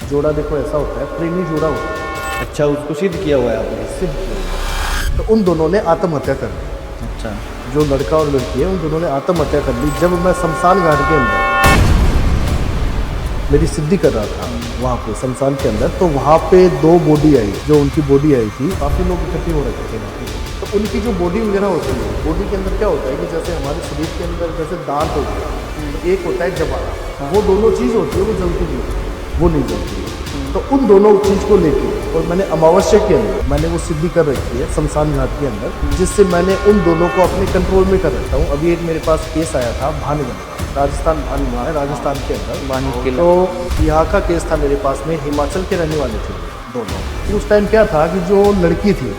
जोड़ा देखो ऐसा होता है, प्रेमी जोड़ा होता है, अच्छा, उसको सिद्ध किया हुआ है आपने। सिद्ध किया हुआ। तो उन दोनों ने आत्महत्या कर ली। अच्छा, जो लड़का और लड़की है उन दोनों ने आत्महत्या कर ली। जब मैं शमशान घाट के अंदर मेरी सिद्धि कर रहा था, वहाँ पे शमशान के अंदर, तो वहाँ पे 2 बॉडी आई। जो उनकी बॉडी आई थी, काफ़ी लोग इकट्ठे हो रखे थे वहाँ पे। तो उनकी जो बॉडी वगैरह होती है, बॉडी के अंदर क्या होता है कि जैसे हमारे शरीर के अंदर जैसे दांत होते हैं, तो एक होता है जबाड़ा, वो दोनों चीज़ होती है, वो जलती नहीं है, वो नहीं जलती है। तो उन दोनों चीज़ को लेके और मैंने अमावस्या के अंदर मैंने वो सिद्धि कर रखी है शमशान घाट के अंदर, जिससे मैंने उन दोनों को अपने कंट्रोल में कर रखा हूँ। अभी एक मेरे पास केस आया था भानगढ़, राजस्थान, भानगढ़ है राजस्थान के अंदर। तो यहाँ का केस था मेरे पास में, हिमाचल के रहने वाले थे दोनों। तो उस टाइम क्या था कि जो लड़की थी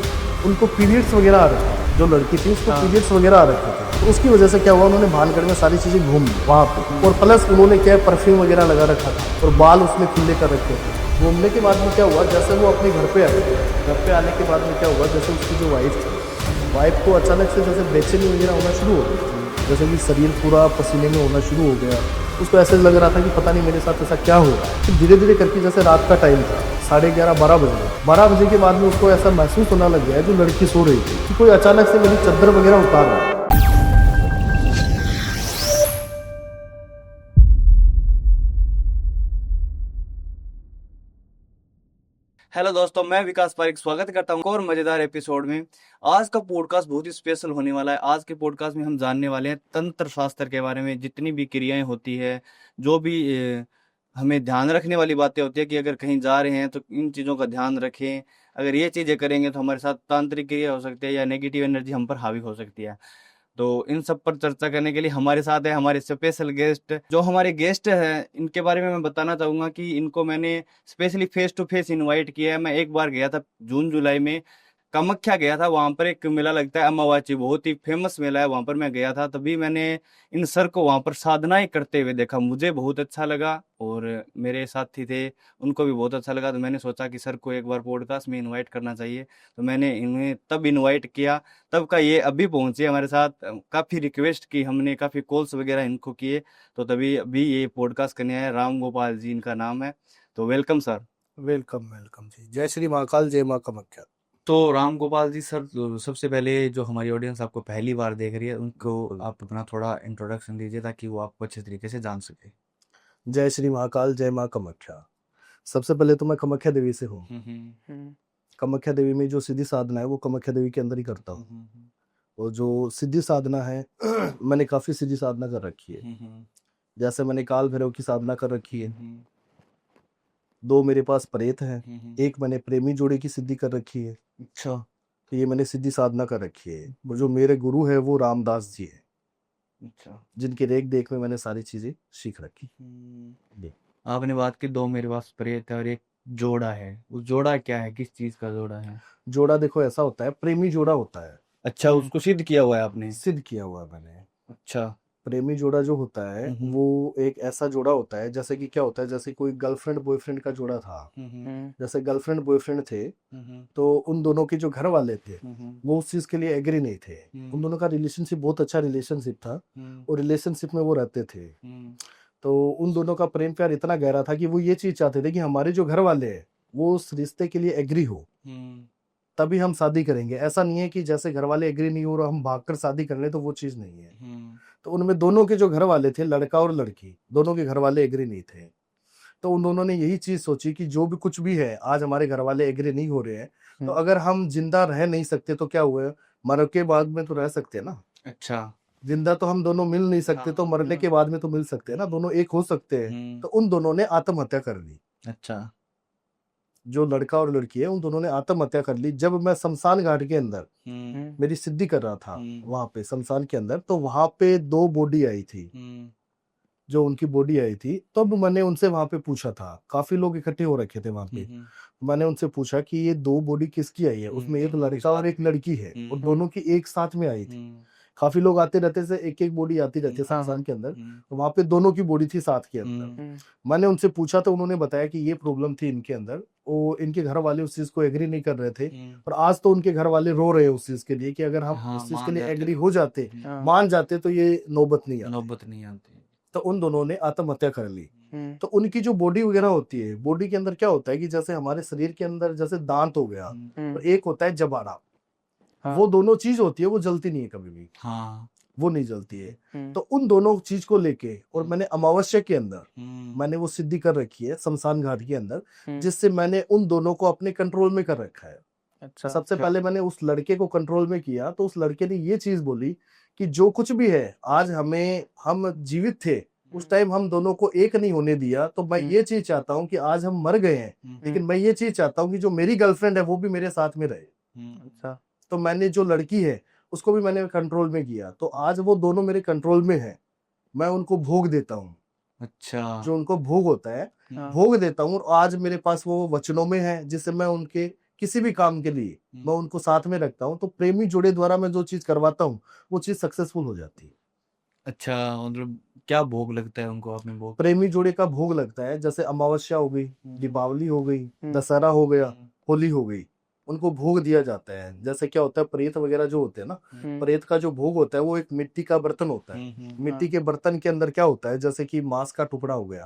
उनको पीरियड्स वगैरह आ रहे थे, जो लड़की थी उसको पीरियड्स वगैरह आ रखे थे। तो उसकी वजह से क्या हुआ, उन्होंने भानगढ़ में सारी चीज़ें घूम ली वहाँ पे, और प्लस उन्होंने क्या परफ्यूम वगैरह लगा रखा था और बाल उसने खुले कर रखे थे। घूमने के बाद में क्या हुआ, जैसे वो अपने घर पे आए, घर पे आने के बाद में क्या हुआ, जैसे उसकी जो वाइफ थी, वाइफ को अचानक से जैसे बेचैनी वगैरह होना शुरू हो गई, जैसे कि शरीर पूरा पसीने में होना शुरू हो गया। उसको ऐसे लग रहा था कि पता नहीं मेरे साथ ऐसा क्या हो रहा है। फिर धीरे धीरे करके जैसे रात का टाइम था, 11:30-12 बजे, 12 बजे के बाद में उसको ऐसा महसूस होना लग गया, जो लड़की सो रही थी, कि कोई अचानक से मेरी चादर वगैरह उतार रहा है। हेलो दोस्तों, मैं विकास पारिक स्वागत करता हूँ एक और मजेदार एपिसोड में। आज का पॉडकास्ट बहुत ही स्पेशल होने वाला है। आज के पॉडकास्ट में हम जानने वाले हैं तंत्र शास्त्र के बारे में। जितनी भी क्रियाएं होती है, जो भी हमें ध्यान रखने वाली बातें होती है कि अगर कहीं जा रहे हैं तो इन चीज़ों का ध्यान रखें। अगर ये चीज़ें करेंगे तो हमारे साथ तांत्रिक क्रिया हो सकती है या नेगेटिव एनर्जी हम पर हावी हो सकती है। तो इन सब पर चर्चा करने के लिए हमारे साथ है हमारे स्पेशल गेस्ट। जो हमारे गेस्ट हैं इनके बारे में मैं बताना चाहूँगा कि इनको मैंने specially face to face invite किया है। मैं एक बार गया था जून जुलाई में, कामाख्या गया था। वहाँ पर एक मेला लगता है अमावाची, बहुत ही फेमस मेला है। वहाँ पर मैं गया था, तभी मैंने इन सर को वहाँ पर साधनाएं करते हुए देखा। मुझे बहुत अच्छा लगा और मेरे साथी थे उनको भी बहुत अच्छा लगा। तो मैंने सोचा कि सर को एक बार पॉडकास्ट में इनवाइट करना चाहिए। तो मैंने इन्हें तब इनवाइट किया, तब का ये अभी पहुंचे हमारे साथ। काफ़ी रिक्वेस्ट की हमने, काफ़ी कॉल्स वगैरह इनको किए, तो तभी अभी ये पॉडकास्ट करने आए। राम गोपाल जी इनका नाम है। तो वेलकम सर। वेलकम वेलकम जी। जय श्री महाकाल, जय माँ कामाख्या। तो राम गोपाल जी सर, सबसे पहले जो हमारी ऑडियंस आपको पहली बार देख रही है उनको आप अपना थोड़ा इंट्रोडक्शन दीजिए ताकि वो आपको अच्छे तरीके से जान सके। जय श्री महाकाल, जय माँ कामाख्या। सबसे पहले तो मैं कामाख्या देवी से हूँ। कामाख्या देवी में जो सिद्धि साधना है वो कामाख्या देवी के अंदर ही करता हूँ। और जो सिद्धि साधना है मैंने काफी सिद्धि साधना कर रखी है। जैसे मैंने काल भैरव की साधना कर रखी है, 2 मेरे पास प्रेत हैं, एक मैंने प्रेमी जोड़े की सिद्धि कर रखी है। अच्छा। तो ये मैंने सिद्धि साधना कर रखी है। वो जो मेरे गुरु है वो रामदास जी है, अच्छा। जिनके रेख देख में मैंने सारी चीजें सीख रखी। जी। आपने बात की 2 मेरे पास प्रेत है और एक जोड़ा है। वो जोड़ा क्या है, किस चीज का जोड़ा है? जोड़ा देखो ऐसा होता है, प्रेमी जोड़ा होता है, अच्छा, उसको सिद्ध किया हुआ है आपने। सिद्ध किया हुआ है मैंने। अच्छा। प्रेमी जोड़ा जो होता है वो एक ऐसा जोड़ा होता है, जैसे कि क्या होता है, जैसे कोई गर्लफ्रेंड बॉयफ्रेंड का जोड़ा था। जैसे गर्लफ्रेंड बॉयफ्रेंड थे, तो उन दोनों के जो घर वाले थे वो उस चीज के लिए एग्री नहीं थे। उन दोनों का रिलेशनशिप बहुत अच्छा रिलेशनशिप था और रिलेशनशिप में वो रहते थे। तो उन दोनों का प्रेम प्यार इतना गहरा था कि वो ये चीज चाहते थे कि हमारे जो घर वाले हैं वो उस रिश्ते के लिए एग्री हो, तभी हम शादी करेंगे। ऐसा नहीं है कि जैसे घर वाले एग्री नहीं हो और हम भागकर शादी कर लें, तो वो चीज नहीं है। तो उनमें दोनों के जो घर वाले थे, लड़का और लड़की, दोनों के घर वाले एग्री नहीं थे। तो उन दोनों ने यही चीज सोची कि जो भी कुछ भी है, आज हमारे घर वाले एग्री नहीं हो रहे हैं, तो अगर हम जिंदा रह नहीं सकते तो क्या हुआ, मर के बाद में तो रह सकते हैं ना। अच्छा। जिंदा तो हम दोनों मिल नहीं सकते, तो मरने के बाद में तो मिल सकते हैं ना, दोनों एक हो सकते हैं। तो उन दोनों ने आत्महत्या कर ली। अच्छा। जो लड़का और लड़की है उन दोनों ने आत्महत्या कर ली। जब मैं शमशान घाट के अंदर मेरी सिद्धि कर रहा था, वहां पे शमशान के अंदर, तो वहां पे 2 बॉडी आई थी। जो उनकी बॉडी आई थी, तब मैंने उनसे वहां पे पूछा था, काफी लोग इकट्ठे हो रखे थे वहां पे। मैंने उनसे पूछा कि ये 2 बॉडी किसकी आई है, उसमें एक लड़का और एक लड़की है, और दोनों की एक साथ में आई थी। काफी लोग आते रहते थे, एक एक बॉडी आती रहती है शमशान के अंदर, तो वहां पे दोनों की बॉडी थी साथ के अंदर। मैंने उनसे पूछा तो उन्होंने बताया कि ये प्रॉब्लम थी इनके अंदर, वो इनके घर वाले उस चीज को एग्री नहीं कर रहे थे। और आज तो उनके घर वाले रो रहे हैं उस चीज के लिए कि अगर हम उस चीज के लिए एग्री हो जाते, मान जाते, तो ये नौबत नहीं आती। नौबत नहीं आती। तो उन दोनों ने आत्महत्या कर ली। तो उनकी जो बॉडी वगैरह होती है, बॉडी के अंदर क्या होता है कि जैसे हमारे शरीर के अंदर जैसे दांत हो गया, तो एक होता है जबाड़ा, वो दोनों चीज होती है, वो जलती नहीं है कभी भी, हाँ। वो नहीं जलती है। तो उन दोनों चीज को लेके और मैंने अमावस्या के अंदर मैंने वो सिद्धि कर रखी है शमशान घाट के अंदर, जिससे मैंने उन दोनों को अपने कंट्रोल में कर रखा है। अच्छा, सबसे पहले मैंने उस लड़के को कंट्रोल में किया, तो उस लड़के ने ये चीज बोली कि जो कुछ भी है आज हम जीवित थे उस टाइम, हम दोनों को एक नहीं होने दिया, तो मैं ये चीज चाहता हूँ कि आज हम मर गए हैं, लेकिन मैं ये चीज चाहता हूँ कि जो मेरी गर्लफ्रेंड है वो भी मेरे साथ में रहे। अच्छा, तो मैंने जो लड़की है उसको भी मैंने कंट्रोल में किया, तो आज वो दोनों मेरे कंट्रोल में है। मैं उनको भोग देता हूँ, अच्छा। जो उनको भोग होता है हाँ। भोग देता हूँ, और आज मेरे पास वो वचनों में है, जिससे मैं उनके किसी भी काम के लिए मैं उनको साथ में रखता हूँ। तो प्रेमी जोड़े द्वारा मैं जो चीज करवाता हूँ वो चीज सक्सेसफुल हो जाती है। अच्छा, मतलब क्या भोग लगता है उनको, आपने भोग? प्रेमी जोड़े का भोग लगता है, जैसे अमावस्या हो गई, दीपावली हो गई, दशहरा हो गया, होली हो गई, उनको भोग दिया जाता है। जैसे क्या होता है, प्रेत वगैरह जो होते हैं ना, प्रेत का जो भोग होता है वो एक मिट्टी का बर्तन होता है। मिट्टी के बर्तन के अंदर क्या होता है, जैसे कि मांस का टुकड़ा हो गया,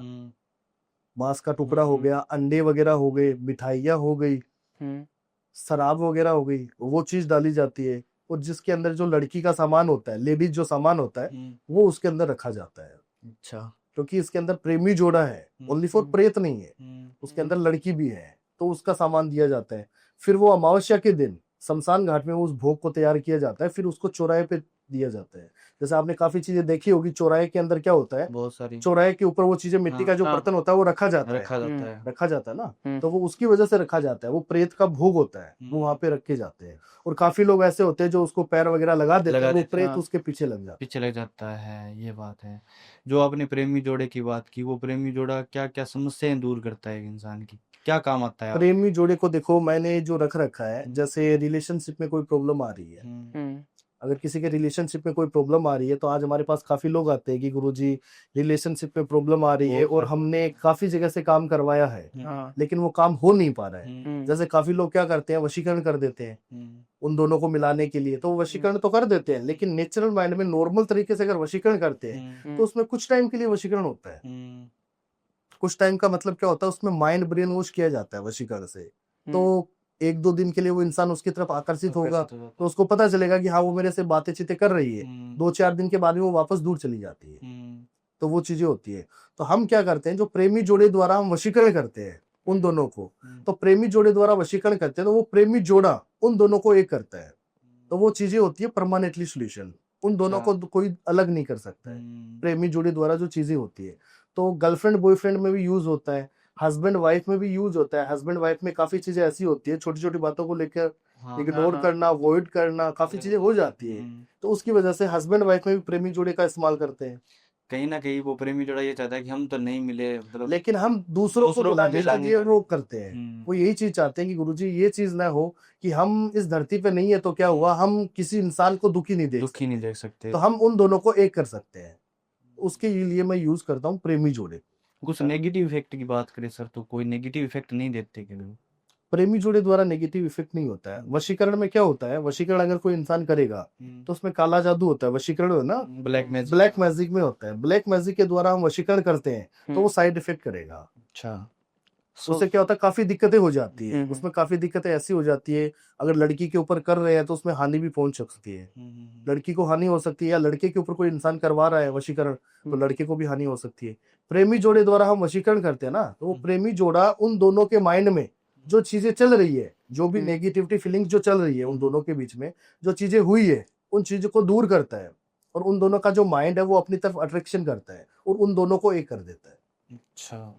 मांस का टुकड़ा हो गया, अंडे वगैरह हो गए, मिठाइयाँ हो गई, शराब वगैरह हो गई, वो चीज डाली जाती है। और जिसके अंदर जो लड़की का सामान होता है, लेडीज जो सामान होता है, वो उसके अंदर रखा जाता है। अच्छा। क्योंकि इसके अंदर प्रेमी जोड़ा है, ओनली फॉर प्रेत नहीं है, उसके अंदर लड़की भी है, तो उसका सामान दिया जाता है। फिर वो अमावस्या के दिन शमशान घाट में उस भोग को तैयार किया जाता है, फिर उसको चौराहे पे दिया जाता है। जैसे आपने काफी चीजें देखी होगी, चौराहे के अंदर क्या होता है, बहुत सारी चौराहे के ऊपर वो चीजें, मिट्टी का जो बर्तन होता है वो रखा जाता रखा जाता है। रखा जाता है ना, तो वो उसकी वजह से रखा जाता है। वो प्रेत का भोग होता है, वो वहां पे रखे जाते हैं। और काफी लोग ऐसे होते हैं जो उसको पैर वगैरह लगा देते हैं, वो प्रेत उसके पीछे लग जाता है। पीछे लग जाता है, ये बात है। जो आपने प्रेमी जोड़े की बात की, वो प्रेमी जोड़ा क्या क्या समस्याएं दूर करता है एक इंसान की, क्या काम आता है? प्रेमी जोड़े को देखो मैंने जो रख रखा है, जैसे रिलेशनशिप में कोई प्रॉब्लम आ रही है, अगर किसी के रिलेशनशिप में कोई प्रॉब्लम आ रही है, तो आज हमारे पास काफी लोग आते हैं कि गुरुजी रिलेशनशिप में प्रॉब्लम आ रही है, और हमने काफी जगह से काम करवाया है, लेकिन वो काम हो नहीं पा रहा है। जैसे काफी लोग क्या करते हैं, वशीकरण कर देते हैं उन दोनों को मिलाने के लिए, तो वशीकरण तो कर देते हैं, लेकिन नेचुरल माइंड में नॉर्मल तरीके से अगर वशीकरण करते हैं तो उसमें कुछ टाइम के लिए वशीकरण होता है। कुछ टाइम का मतलब क्या होता है, उसमें माइंड ब्रेन वॉश किया जाता है वशीकरण से। तो एक दो दिन के लिए वो इंसान उसकी तरफ आकर्षित होगा, तो उसको पता चलेगा कि हाँ वो मेरे से बातें चीतें कर रही है। 2-4 दिन के बाद में वो वापस दूर चली जाती है, तो वो चीजें होती है। तो हम क्या करते हैं, जो प्रेमी जोड़े द्वारा हम वशीकरण करते हैं उन दोनों को, तो प्रेमी जोड़े द्वारा वशीकरण करते हैं, तो वो प्रेमी जोड़ा उन दोनों को एक करता है। तो वो चीजें होती है परमानेंटली सोल्यूशन, उन दोनों को कोई अलग नहीं कर सकता है। प्रेमी जोड़े द्वारा जो चीजें होती है, तो गर्लफ्रेंड बॉयफ्रेंड में भी यूज होता है, हस्बैंड वाइफ में भी यूज होता है। हस्बैंड वाइफ में काफी चीजें ऐसी होती है, छोटी छोटी बातों को लेकर इग्नोर करना, अवॉइड करना, काफी चीजें हो जाती है। तो उसकी वजह से हस्बैंड वाइफ में भी प्रेमी जोड़े का इस्तेमाल करते हैं। कहीं ना कहीं वो प्रेमी जोड़ा ये चाहता है कि हम तो नहीं मिले, मतलब लेकिन हम दूसरों को मिलाने के लिए वो करते हैं। हम्म। वो यही चीज चाहते हैं कि गुरुजी ये चीज ना हो कि हम इस धरती पे नहीं है तो क्या हुआ, हम किसी इंसान को दुखी नहीं देख सकते। तो हम उन दोनों को एक कर सकते हैं। उसके लिए मैं यूज करता हूँ प्रेमी जोड़े। कुछ नेगेटिव इफेक्ट की बात करें सर, तो कोई नेगेटिव इफेक्ट नहीं देते क्या? प्रेमी जोड़े द्वारा नेगेटिव इफेक्ट नहीं होता है। वशीकरण में क्या होता है, वशीकरण अगर कोई इंसान करेगा तो उसमें काला जादू होता है। वशीकरण है ना, ब्लैक मैजिक में होता है। ब्लैक मैजिक के द्वारा हम वशीकरण करते हैं तो वो साइड इफेक्ट करेगा। अच्छा, उससे क्या होता है, काफी दिक्कतें हो जाती है। उसमें काफी दिक्कतें ऐसी हो जाती है, अगर लड़की के ऊपर कर रहे हैं तो उसमें हानि भी पहुंच सकती है। लड़की को हानि हो सकती है, या लड़के के ऊपर कोई इंसान करवा रहा है वशीकरण तो लड़के को भी हानि हो सकती है। प्रेमी जोड़े द्वारा हम वशीकरण करते हैं ना, तो वो प्रेमी जोड़ा उन दोनों के माइंड में जो चीजें चल रही है, जो भी नेगेटिविटी फीलिंग्स जो चल रही है उन दोनों के बीच में, जो चीजें हुई है, उन चीजों को दूर करता है, और उन दोनों का जो माइंड है वो अपनी तरफ अट्रैक्शन करता है और उन दोनों को एक कर देता है। अच्छा,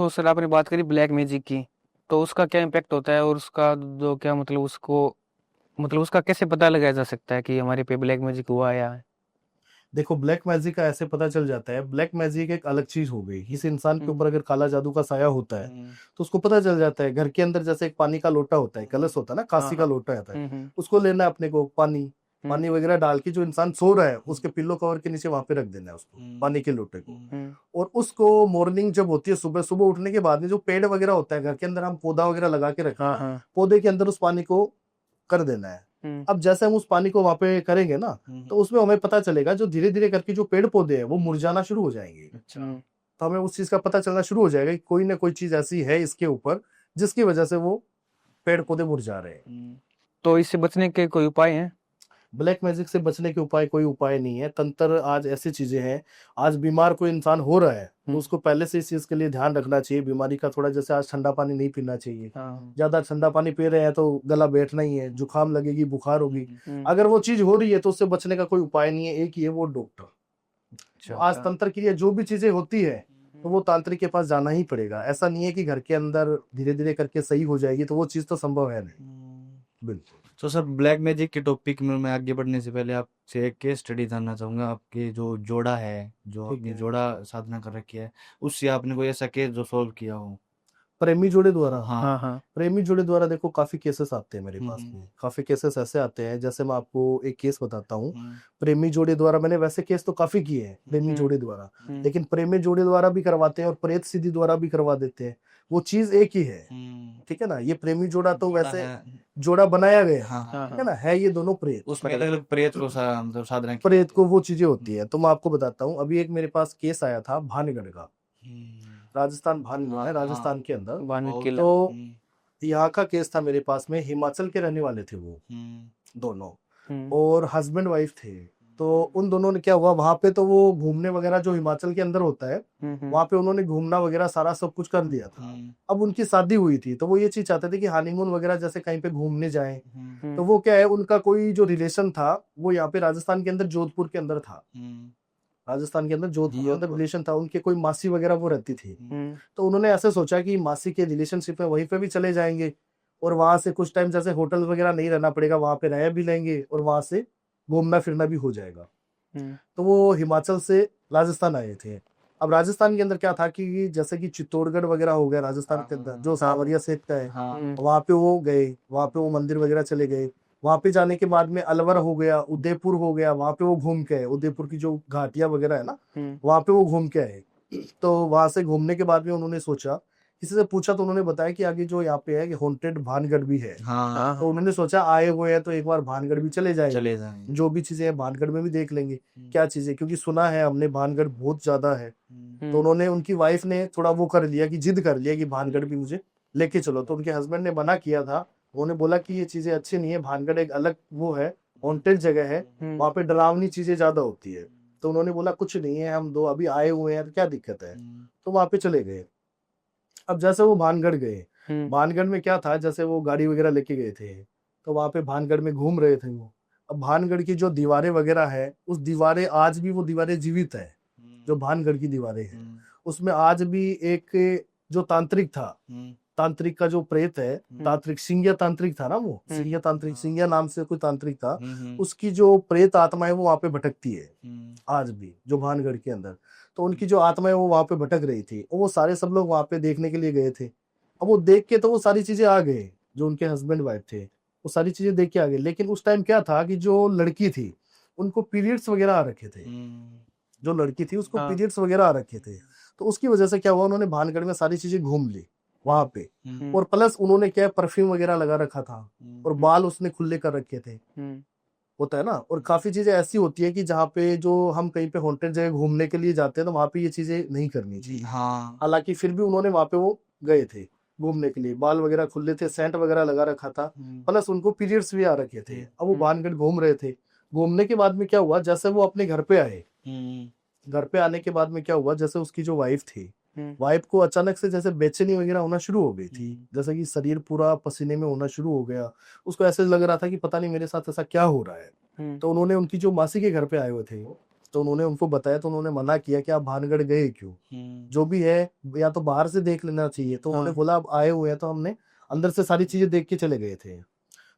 सर आपने बात करी ब्लैक मैजिक की, तो उसका क्या इम्पैक्ट होता है, और उसका जो क्या मतलब उसका कैसे पता लगाया जा सकता है कि हमारे पे ब्लैक मैजिक हुआ या? देखो, ब्लैक मैजिक का ऐसे पता चल जाता है, ब्लैक मैजिक एक अलग चीज हो गई। इस इंसान के ऊपर अगर काला जादू का साया होता है तो उसको पता चल जाता है। घर के अंदर जैसे एक पानी का लोटा होता है, कलश होता है ना, कांसी का लोटा होता है, उसको लेना है अपने को, पानी वगैरह डाल के जो इंसान सो रहा है उसके पिल्लो कवर के नीचे वहां पे रख देना है उसको, पानी के लोटे को। और उसको मॉर्निंग जब होती है, सुबह सुबह उठने के बाद में जो पेड़ वगैरह होता है घर के अंदर, हम पौधा वगैरह लगा के रखते हैं, पौधे के अंदर उस पानी को कर देना है। अब जैसे हम उस पानी को वहां पे करेंगे ना, तो उसमें हमें पता चलेगा जो धीरे धीरे करके जो पेड़ पौधे हैं वो मुरझाना शुरू हो जाएंगे। अच्छा, तो हमें उस चीज का पता चलना शुरू हो जाएगा कि कोई ना कोई चीज ऐसी है इसके ऊपर जिसकी वजह से वो पेड़ पौधे मुरझा रहे हैं। तो इससे बचने के कोई उपाय हैं? ब्लैक मैजिक से बचने के उपाय कोई उपाय नहीं है। तंत्र आज ऐसी चीजें हैं, आज बीमार कोई इंसान हो रहा है तो उसको पहले से इस चीज के लिए ध्यान रखना चाहिए। बीमारी का थोड़ा, जैसे आज ठंडा पानी नहीं पीना चाहिए, ज्यादा ठंडा पानी पी रहे हैं तो गला बैठना ही है, जुकाम लगेगी, बुखार होगी। अगर वो चीज हो रही है तो उससे बचने का कोई उपाय नहीं है, एक ही है, वो डॉक्टर। तो आज तंत्र क्रिया जो भी चीजें होती है तो वो तांत्रिक के पास जाना ही पड़ेगा। ऐसा नहीं है कि घर के अंदर धीरे धीरे करके सही हो जाएगी, तो वो चीज तो संभव है नहीं। बिल्कुल। तो सर, ब्लैक मैजिक के टॉपिक में मैं आगे बढ़ने से पहले आपसे एक केस स्टडी जानना चाहूंगा। आपके जो जोड़ा है, जो ठीक आपने है। जोड़ा साधना कर रखी है, उससे आपने कोई ऐसा केस जो सॉल्व किया हो? प्रेमी जोड़े द्वारा? हाँ। हाँ। प्रेमी जोड़े द्वारा देखो काफी केसेस आते हैं मेरे पास हम्म। में। काफी केसेस ऐसे आते हैं, जैसे मैं आपको एक केस बताता हूँ। प्रेमी जोड़े द्वारा मैंने वैसे केस तो काफी किए हैं प्रेमी जोड़े द्वारा, लेकिन प्रेमी जोड़े द्वारा भी करवाते हैं और प्रेत सिद्धि द्वारा भी करवा देते हैं। वो चीज एक ही है, ठीक है ना। ये प्रेमी जोड़ा तो जोड़ा वैसे है। जोड़ा बनाया गया, हाँ। ठीक है ना, है ये दोनों प्रेत। उसमें अलग अलग प्रेत को मतलब साधना की। प्रेत को वो चीजें होती है। तो मैं आपको बताता हूँ, अभी एक मेरे पास केस आया था भानगढ़ का। राजस्थान, भानगढ़ है राजस्थान के अंदर। वानर किला। तो यहाँ का केस था मेरे पास में। हिमाचल के रहने वाले थे वो दोनों, और हस्बैंड वाइफ थे। तो उन दोनों ने क्या हुआ, वहां पे तो वो घूमने वगैरह जो हिमाचल के अंदर होता है वहां पे उन्होंने घूमना वगैरह सारा सब कुछ कर दिया था। अब उनकी शादी हुई थी तो वो ये चीज चाहते थे कि हनीमून वगैरह जैसे कहीं पे घूमने जाएं। तो वो क्या है, उनका कोई जो रिलेशन था वो यहाँ पे राजस्थान के अंदर जोधपुर के अंदर था। राजस्थान के अंदर जोधपुर के अंदर रिलेशन था, उनके कोई मासी वगैरह वो रहती थी। तो उन्होंने ऐसे सोचा कि मासी के रिलेशनशिप में वहीं पे भी चले जाएंगे और वहां से कुछ टाइम, जैसे होटल वगैरह नहीं रहना पड़ेगा, वहां पे रह भी लेंगे और वहां से घूमना फिरना भी हो जाएगा। तो वो हिमाचल से राजस्थान आए थे। अब राजस्थान के अंदर क्या था कि जैसे कि चित्तौड़गढ़ वगैरह हो गया राजस्थान के अंदर, जो सावरिया सेठ का है, वहां पे वो गए, वहां पे वो मंदिर वगैरह चले गए। वहां पे जाने के बाद में अलवर हो गया, उदयपुर हो गया, वहां पे वो घूम के आए। उदयपुर की जो घाटियां वगैरह है ना, वहां पे वो घूम के आए। तो वहां से घूमने के बाद में उन्होंने सोचा, किसी से पूछा तो उन्होंने बताया कि आगे जो यहाँ पे है कि हॉन्टेड भानगढ़ भी है। तो उन्होंने सोचा आए हुए हैं तो एक बार भानगढ़ भी चले जाएंगे, जो भी चीजें हैं भानगढ़ में भी देख लेंगे क्या चीजें, क्योंकि सुना है हमने भानगढ़ बहुत ज्यादा है। तो उन्होंने, उनकी वाइफ ने थोड़ा वो कर लिया कि जिद कर लिया कि भानगढ़ भी मुझे लेके चलो। तो उनके हस्बैंड ने मना किया था, उन्होंने बोला कि ये चीजें अच्छी नहीं है, भानगढ़ एक अलग वो है, हॉन्टेड जगह है, वहां पे डरावनी चीजें ज्यादा होती है। तो उन्होंने बोला कुछ नहीं है, हम दो अभी आए हुए हैं तो क्या दिक्कत है। तो वहां पे चले गए। अब जैसे वो भानगढ़ गए, भानगढ़ में क्या था, जैसे वो गाड़ी वगैरह लेके गए थे तो वहां पे भानगढ़ में घूम रहे थे वो। अब भानगढ़ की जो दीवारें वगैरह है, उस दीवारें आज भी वो दीवारें जीवित है, जो भानगढ़ की दीवारें हैं उसमें आज भी एक जो तांत्रिक था, तांत्रिक का जो प्रेत है, तांत्रिक सिंगिया तांत्रिक था ना, वो सिंगिया तांत्रिक, सिंगिया नाम से कोई तांत्रिक था, उसकी जो प्रेत आत्मा है वो वहां पे भटकती है आज भी, जो भानगढ़ के अंदर। तो उनकी जो आत्मा है वो वहां पे भटक रही थी, और वो सारे सब लोग वहां पे देखने के लिए गए थे। अब वो देख के तो वो सारी चीजें आ गए, जो उनके हस्बैंड वाइफ थे वो सारी चीजें देख के आ गए। लेकिन उस टाइम क्या था कि जो लड़की थी उनको पीरियड्स वगैरह आ रखे थे, जो लड़की थी उसको पीरियड्स वगैरह आ रखे थे। तो उसकी वजह से क्या हुआ, उन्होंने भानगढ़ में सारी चीजें घूम ली वहां पे, और प्लस उन्होंने क्या परफ्यूम वगैरह लगा रखा था, और बाल उसने खुले कर रखे थे, होता है ना। और काफी चीजें ऐसी होती है कि जहाँ पे जो हम कहीं पे हॉन्टेड जगह घूमने के लिए जाते हैं तो वहां पे ये चीजें नहीं करनी चाहिए। हालांकि फिर भी उन्होंने वहां पे वो गए थे घूमने के लिए, बाल वगैरह खुले थे, सेंट वगैरह लगा रखा था, प्लस उनको पीरियड्स भी आ रखे थे। अब वो भानगढ़ घूम रहे थे। घूमने के बाद में क्या हुआ, जैसे वो अपने घर पे आए, घर पे आने के बाद में क्या हुआ, जैसे उसकी जो वाइफ थी, वाइफ को अचानक से जैसे बेचैनी वगैरह होना शुरू हो गई थी, जैसे कि शरीर पूरा पसीने में होना शुरू हो गया। उसको ऐसे लग रहा था कि पता नहीं मेरे साथ ऐसा क्या हो रहा है। तो उन्होंने, उनकी जो मासी के घर पे आए हुए थे, तो उन्होंने उनको बताया, तो उन्होंने मना किया कि आप भानगढ़ गए क्यों, जो भी है या तो बाहर से देख लेना चाहिए। तो उन्होंने बोला आप आए हुए हैं तो हमने अंदर से सारी चीजें देख के चले गए थे।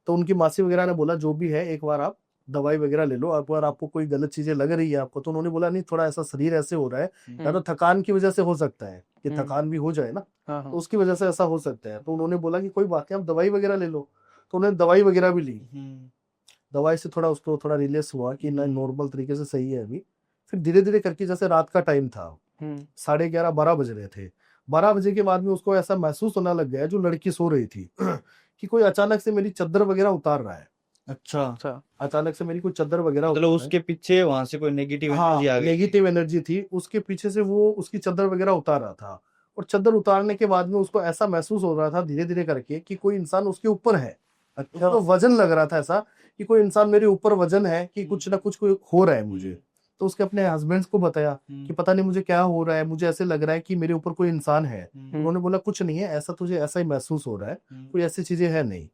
तो उनकी मासी वगैरह ने बोला जो भी है एक बार आप दवाई वगैरह ले लो, अगर आपको कोई गलत चीजें लग रही है आपको। तो उन्होंने बोला नहीं, थोड़ा ऐसा शरीर ऐसे हो रहा है, या तो थकान की वजह से हो सकता है कि थकान भी हो जाए ना, तो उसकी वजह से ऐसा हो सकता है। तो उन्होंने बोला कि कोई बात नहीं, आप दवाई वगैरह ले लो। तो उन्होंने दवाई वगैरह भी ली, दवाई से थोड़ा उसको थोड़ा रिलैक्स हुआ कि ना नॉर्मल तरीके से सही है अभी। फिर धीरे धीरे करके, जैसे रात का टाइम था, 11:30-12 बज रहे थे, 12 बजे के बाद में उसको ऐसा महसूस होने लग गया, जो लड़की सो रही थी कि कोई अचानक से मेरी चादर वगैरह उतार रहा है। अच्छा, अच्छा अचानक से मेरी कोई चादर वगैरह मतलब होता है, उसके पीछे वहां से कोई नेगेटिव हाँ एनर्जी आ गई थी। नेगेटिव एनर्जी थी, उसके पीछे से वो उसकी चादर वगैरह उतार रहा था। और चादर उतारने के बाद में उसको ऐसा महसूस हो रहा था धीरे धीरे करके कि कोई इंसान उसके ऊपर है। अच्छा, उसको वजन लग रहा था ऐसा कि कोई इंसान मेरे ऊपर वजन है, कि कुछ ना कुछ कोई हो रहा है मुझे। तो उसके अपने हस्बैंड को बताया कि पता नहीं मुझे क्या हो रहा है, मुझे ऐसे लग रहा है कि मेरे ऊपर कोई इंसान है। उन्होंने बोला कुछ नहीं है, ऐसा तुझे ऐसा ही महसूस हो रहा है, कोई ऐसी चीजें है नहीं।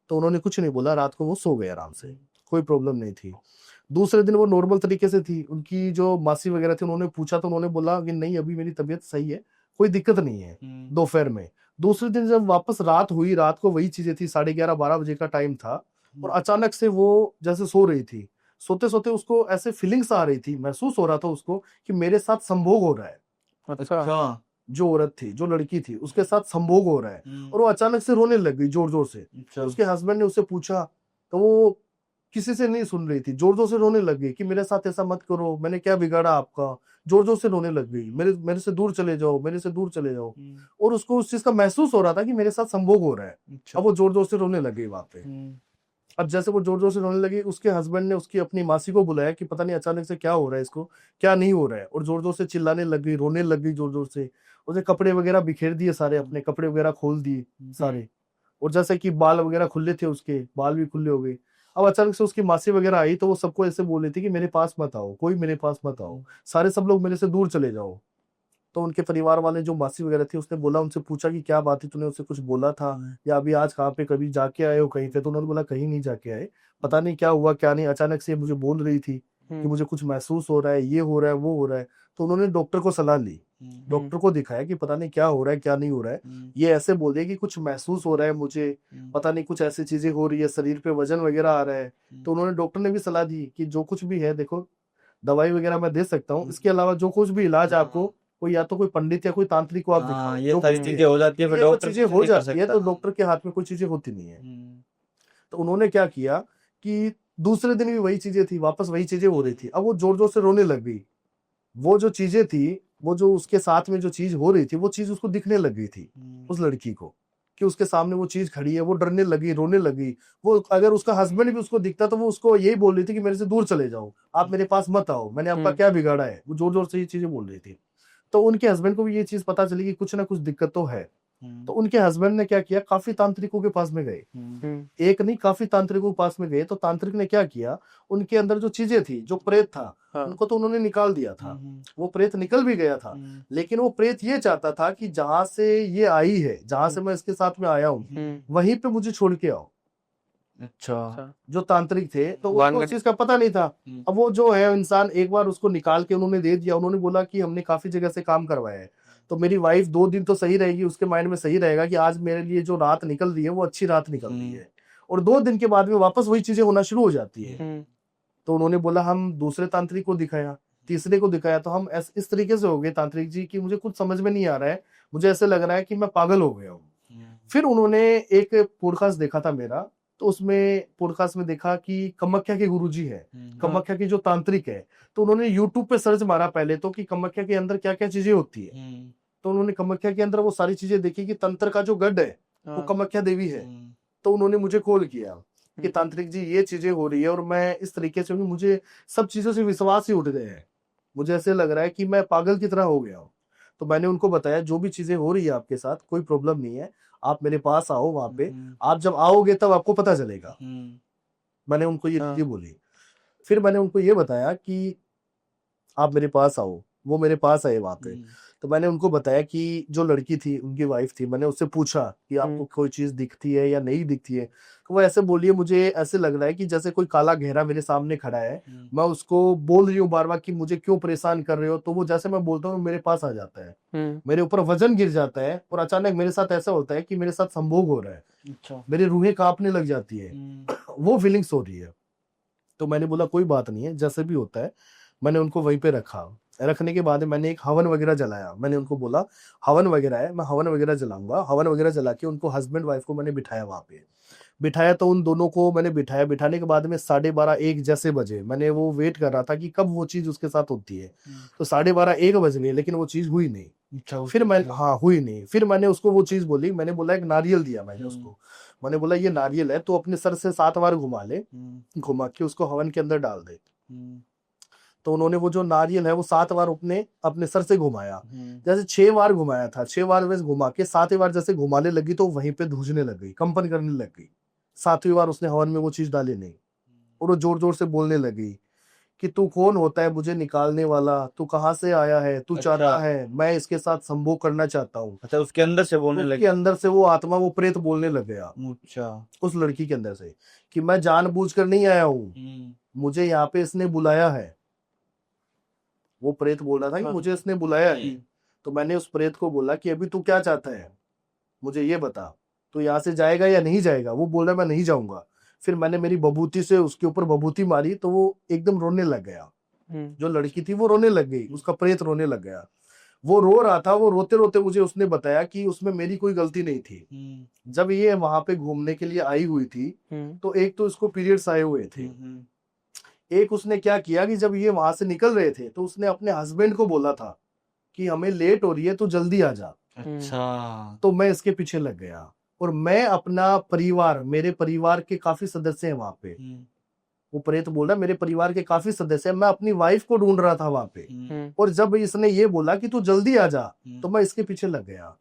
तो उन्होंने कुछ नहीं बोला, रात को वो सो गए आराम से, कोई प्रॉब्लम नहीं थी। दूसरे दिन वो नॉर्मल तरीके से थी, उनकी जो मासी वगैरह थी उन्होंने पूछा तो उन्होंने बोला कि नहीं अभी मेरी तबीयत सही है, कोई दिक्कत नहीं है, दोपहर में। दूसरे दिन जब वापस रात हुई, रात को वही चीजें थी, 11:30-12 बजे का टाइम था। और अचानक से वो जैसे सो रही थी, सोते सोते उसको ऐसे फीलिंग्स आ रही थी, महसूस हो रहा था उसको कि मेरे साथ संभोग हो रहा है। अच्छा अच्छा, जो औरत थी, जो लड़की थी, उसके साथ संभोग हो रहा है। और वो अचानक से रोने लग गई जोर जोर से। अच्छा, उसके हस्बैंड ने उससे पूछा तो वो किसी से नहीं सुन रही थी, जोर जोर से रोने लग गई कि मेरे साथ ऐसा मत करो, मैंने क्या बिगाड़ा आपका। जोर जोर से रोने लग गई, मेरे मेरे से दूर चले जाओ, मेरे से दूर चले जाओ। और उसको उस चीज का महसूस हो रहा था कि मेरे साथ संभोग हो रहा है। अच्छा, अब वो जोर जोर से रोने लगी वहां पे। अब जैसे वो जोर जोर से रोने लगी, उसके हस्बैंड ने उसकी अपनी मासी को बुलाया कि पता नहीं अचानक से क्या हो रहा है इसको, क्या नहीं हो रहा है। और जोर जोर से चिल्लाने लग गई, रोने लग गई जोर जोर से। उसने कपड़े वगैरह बिखेर दिए सारे, अपने कपड़े वगैरह खोल दिए सारे। और जैसे कि बाल वगैरह खुले थे, उसके बाल भी खुले हो गए। अब अचानक से उसकी मासी वगैरह आई तो वो सबको ऐसे बोल रही थी कि मेरे पास मत आओ, कोई मेरे पास मत आओ, सारे सब लोग मेरे से दूर चले जाओ। तो उनके परिवार वाले जो मासी वगैरह थी, उसने बोला, उनसे पूछा कि क्या बात है, तूने उससे कुछ बोला था या अभी आज कहाँ पे कभी जाके आए हो कहीं पे। तो उन्होंने बोला कहीं नहीं जाके आए, पता नहीं क्या हुआ क्या नहीं, अचानक से मुझे बोल रही थी कि मुझे कुछ महसूस हो रहा है, ये हो रहा है, वो हो रहा है। तो उन्होंने डॉक्टर को सलाह ली, डॉक्टर को दिखाया कि पता नहीं क्या हो रहा है क्या नहीं हो रहा है। ये ऐसे बोल दिया कि कुछ महसूस हो रहा है मुझे, पता नहीं कुछ ऐसी चीजें हो रही है, शरीर पे वजन वगैरह आ रहा है। तो उन्होंने डॉक्टर ने भी सलाह दी कि जो कुछ भी है देखो, दवाई वगैरह मैं दे सकता हूँ, इसके अलावा जो कुछ भी इलाज आपको, कोई या तो कोई पंडित या कोई तांत्रिक को आप दिखाओ। हाँ, ये जो सारी कुछ भी चीजें हो जाती है, फिर ये तो डॉक्टर चीजें कुछ हो नहीं कर जाती है, सकता। तो डॉक्टर के हाथ में कोई चीजें होती नहीं है। तो उन्होंने क्या किया कि दूसरे दिन भी वही चीजें थी, वापस वही चीजें हो रही थी। अब वो जोर जोर से रोने लग गई। वो जो चीजें थी, वो जो उसके साथ में जो चीज हो रही थी, वो चीज उसको दिखने लग गई थी, उस लड़की को, कि उसके सामने वो चीज खड़ी है। वो डरने लगी, रोने लगी। वो अगर उसका हस्बैंड भी उसको दिखता तो वो उसको यही बोल रही थी कि मेरे से दूर चले जाओ, आप मेरे पास मत आओ, मैंने आपका क्या बिगाड़ा है। वो जोर जोर से ये चीजें बोल रही थी। तो उनके हस्बैंड को भी ये चीज पता चली कि कुछ ना कुछ दिक्कत तो है। तो उनके हस्बैंड ने क्या किया, काफी तांत्रिकों के पास में गए, एक नहीं काफी तांत्रिकों के पास में गए। तो तांत्रिक ने क्या किया, उनके अंदर जो चीजें थी, जो प्रेत था, हाँ। उनको तो उन्होंने निकाल दिया था। वो प्रेत निकल भी गया था, लेकिन वो प्रेत ये चाहता था कि जहां से ये आई है, जहां से मैं इसके साथ में आया हूँ, वहीं पे मुझे छोड़ के आओ। अच्छा, जो तांत्रिक थे तो उसको वानगढ़ उस चीज का पता नहीं था। अब वो जो है इंसान, एक बार उसको निकाल के उन्होंने दे दिया। उन्होंने बोला कि हमने काफी जगह से काम करवाया है, तो मेरी वाइफ 2 दिन तो सही रहेगी, उसके माइंड में सही रहेगा कि आज मेरे लिए जो रात निकल रही है वो अच्छी रात निकल रही है। और 2 दिन के बाद में वापस वही चीजें होना शुरू हो जाती है। तो उन्होंने बोला, हम दूसरे तांत्रिक को दिखाया, तीसरे को दिखाया, तो हम इस तरीके से हो गए तांत्रिक जी कि मुझे कुछ समझ में नहीं आ रहा है, मुझे ऐसे लग रहा है कि मैं पागल हो गया हूँ। फिर उन्होंने एक पॉडकास्ट देखा था मेरा, तो उसमें पॉडकास्ट में देखा कि कामाख्या के गुरुजी है, कामाख्या की जो तांत्रिक है। तो उन्होंने यूट्यूब पे सर्च मारा पहले तो कि कामाख्या के अंदर क्या क्या चीजें होती है। तो उन्होंने कामाख्या के अंदर वो सारी चीजें देखी कि तंत्र का जो गढ़ है वो कामाख्या देवी है। तो उन्होंने मुझे कॉल किया कि तांत्रिक जी ये चीजें हो रही है, और मैं इस तरीके से हूँ, मुझे सब चीजों से विश्वास ही उठ गए हैं, मुझे ऐसे लग रहा है कि मैं पागल की तरह हो गया हूँ। तो मैंने उनको बताया जो भी चीजें हो रही है आपके साथ, कोई प्रॉब्लम नहीं है, आप मेरे पास आओ वहां पे, आप जब आओगे तब आपको पता चलेगा। मैंने उनको ये चीजें बोली। फिर मैंने उनको ये बताया कि आप मेरे पास आओ। वो मेरे पास आए वहां पे। तो मैंने उनको बताया कि जो लड़की थी, उनकी वाइफ थी, मैंने उससे पूछा कि आपको कोई चीज दिखती है या नहीं दिखती है। तो वो ऐसे बोली है, मुझे ऐसे लग रहा है कि जैसे कोई काला घेरा मेरे सामने खड़ा है, मैं उसको बोल रही हूँ बार बार कि मुझे क्यों परेशान कर रहे हो, तो वो जैसे मैं बोलता हूँ मेरे पास आ जाता है, मेरे ऊपर वजन गिर जाता है, और अचानक मेरे साथ ऐसा होता है कि मेरे साथ संभोग हो रहा है। अच्छा, मेरी रूहें कांपने लग जाती है, वो फीलिंग्स हो रही है। तो मैंने बोला कोई बात नहीं है, जैसे भी होता है। मैंने उनको वहीं पे रखा, रखने के बाद मैंने एक हवन वगैरह जलाया। मैंने उनको बोला हवन वगैरह है, मैं हवन वगैरह जलाऊंगा। हवन वगैरह जला के उनको हस्बैंड वाइफ को मैंने बिठाया वहां पे। बिठाया तो उन दोनों को मैंने बिठाया। बिठाने के बाद में 12:30-1 जैसे बजे मैंने वो वेट कर रहा था कि कब वो चीज उसके साथ होती है। तो 12:30-1 बज गए लेकिन वो चीज हुई नहीं। अच्छा फिर मैं हाँ हुई नहीं। फिर मैंने उसको वो चीज बोली, मैंने बोला एक नारियल दिया मैंने उसको। मैंने बोला ये नारियल है, तो अपने सर से 7 बार घुमा ले, घुमा के उसको हवन के अंदर डाल दे। तो उन्होंने वो जो नारियल है वो 7 बार अपने अपने सर से घुमाया। जैसे 6 बार घुमाया था, 6 बार वैसे घुमा के 7वीं बार जैसे घुमाने लगी तो वहीं पे धूजने लग गई, कंपन करने लग गई। 7वीं बार उसने हवन में वो चीज डाली नहीं और वो जोर जोर से बोलने लगी कि तू कौन होता है मुझे निकालने वाला, तू कहाँ से आया है, तू अच्छा। चाहता है मैं इसके साथ संभोग करना चाहता हूँ। अच्छा, उसके अंदर से बोलने उसके लगे। अंदर से वो आत्मा, वो प्रेत बोलने लग गया अच्छा। उस लड़की के अंदर से कि मैं जानबूझकर नहीं आया हूँ, मुझे यहाँ पे इसने बुलाया है। वो प्रेत बोल रहा था कि मुझे इसने बुलाया है। तो मैंने उस प्रेत को बोला कि अभी तू क्या चाहता है, मुझे ये बता, तू यहाँ से जाएगा या नहीं जाएगा। वो बोल रहा मैं नहीं जाऊंगा। फिर मैंने मेरी बबूती से उसके ऊपर बबूती मारी तो वो एकदम रोने लग गया। जो लड़की थी वो रोने लग गई, उसका प्रेत रोने लग गया। वो रो रहा था, वो रोते रोते मुझे उसने बताया कि उसमें मेरी कोई गलती नहीं थी। जब ये वहां पे घूमने के लिए आई हुई थी तो एक तो इसको पीरियड्स आए हुए थे। एक उसने क्या किया कि जब ये वहां से निकल रहे थे तो उसने अपने हस्बैंड को बोला था कि हमें लेट हो रही है, तू जल्दी आ जा। अच्छा। तो मैं इसके पीछे लग गया और मैं अपना परिवार, मेरे परिवार के काफी सदस्य हैं वहां पे। वो प्रेत बोल रहा मेरे परिवार के काफी सदस्य हैं, मैं अपनी वाइफ को ढूंढ रहा था वहां पे। और जब इसने ये बोला कि तू जल्दी आ जा तो मैं इसके पीछे लग गया।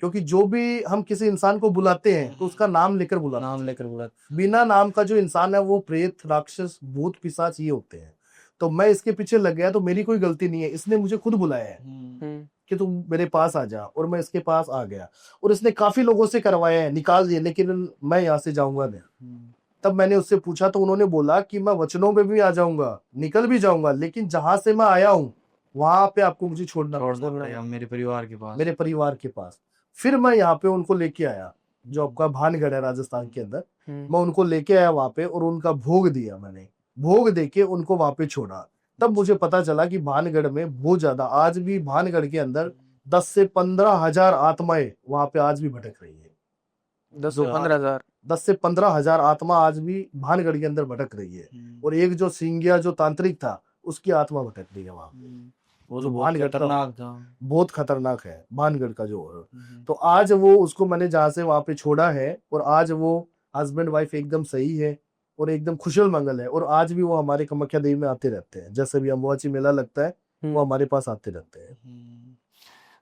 क्योंकि जो भी हम किसी इंसान को बुलाते हैं तो उसका नाम लेकर बुलाते हैं। नाम लेकर बोला। बिना नाम का जो इंसान है वो प्रेत, राक्षस, भूत, पिशाच ये होते हैं। तो मैं इसके पीछे लग गया। तो मेरी कोई गलती नहीं है, इसने मुझे खुद बुलाया है कि तू मेरे पास आ जा। और मैं इसके पास आ गया और इसने काफी लोगों से करवाया है, निकाल दिए, लेकिन मैं यहाँ से जाऊंगा नहीं। तब मैंने उससे पूछा तो उन्होंने बोला कि मैं वचनों में भी आ जाऊंगा, निकल भी जाऊंगा, लेकिन जहां से मैं आया हूँ वहां पे आपको मुझे छोड़ना पड़ेगा, मेरे परिवार के पास। मेरे परिवार के पास। फिर मैं यहाँ पे उनको लेके आया, जो आपका भानगढ़ है राजस्थान के अंदर। मैं उनको लेके आया वहां पे और उनका भोग दिया। मैंने भोग देके उनको वहां पे छोड़ा। तब मुझे पता चला कि भानगढ़ में बहुत ज्यादा, आज भी भानगढ़ के अंदर 10 से 15 हजार आत्माएं वहां पे आज भी भटक रही है। 10 से 15,000 10 से 15 हजार आत्मा आज भी भानगढ़ के अंदर भटक रही है। और एक जो सिंगिया जो तांत्रिक था उसकी आत्मा भटक रही है वहां। वो तो बहुत खतरनाक था, बहुत खतरनाक है भानगढ़ का जो। तो आज वो उसको मैंने जहाँ से वहां पे छोड़ा है और आज वो हस्बैंड वाइफ एकदम सही है और एकदम खुशल मंगल है। और आज भी वो हमारे कामाख्या देवी में आते रहते हैं। जैसे भी अम्बुबाची मेला लगता है वो हमारे पास आते रहते हैं।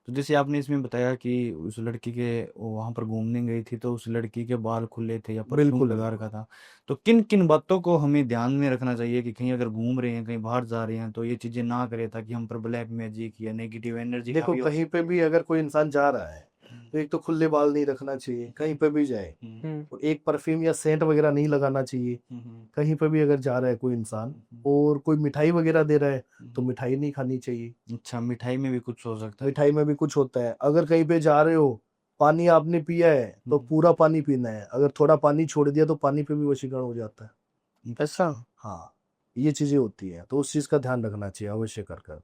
तो जैसे आपने इसमें बताया कि उस लड़की के वहां पर घूमने गई थी तो उस लड़की के बाल खुले थे या परफ्यूम लगा रखा था, तो किन किन बातों को हमें ध्यान में रखना चाहिए कि कहीं अगर घूम रहे हैं, कहीं बाहर जा रहे हैं तो ये चीजें ना करें ताकि हम पर ब्लैक मैजिक या नेगेटिव एनर्जी। देखो कहीं पे भी अगर कोई इंसान जा रहा है तो एक तो खुले बाल नहीं रखना चाहिए कहीं पे भी जाए। और एक परफ्यूम या सेंट वगैरह नहीं लगाना चाहिए कहीं पे भी अगर जा रहा है कोई इंसान। और कोई मिठाई वगैरह दे रहा है तो मिठाई नहीं खानी चाहिए। अच्छा, मिठाई में भी कुछ हो सकता है। मिठाई में भी कुछ होता है। अगर कहीं पे जा रहे हो, पानी आपने पिया है तो पूरा पानी पीना है। अगर थोड़ा पानी छोड़ दिया तो पानी पे भी वशीकरण हो जाता है। ऐसा? हाँ, ये चीजें होती है तो उस चीज का ध्यान रखना चाहिए अवश्य कर।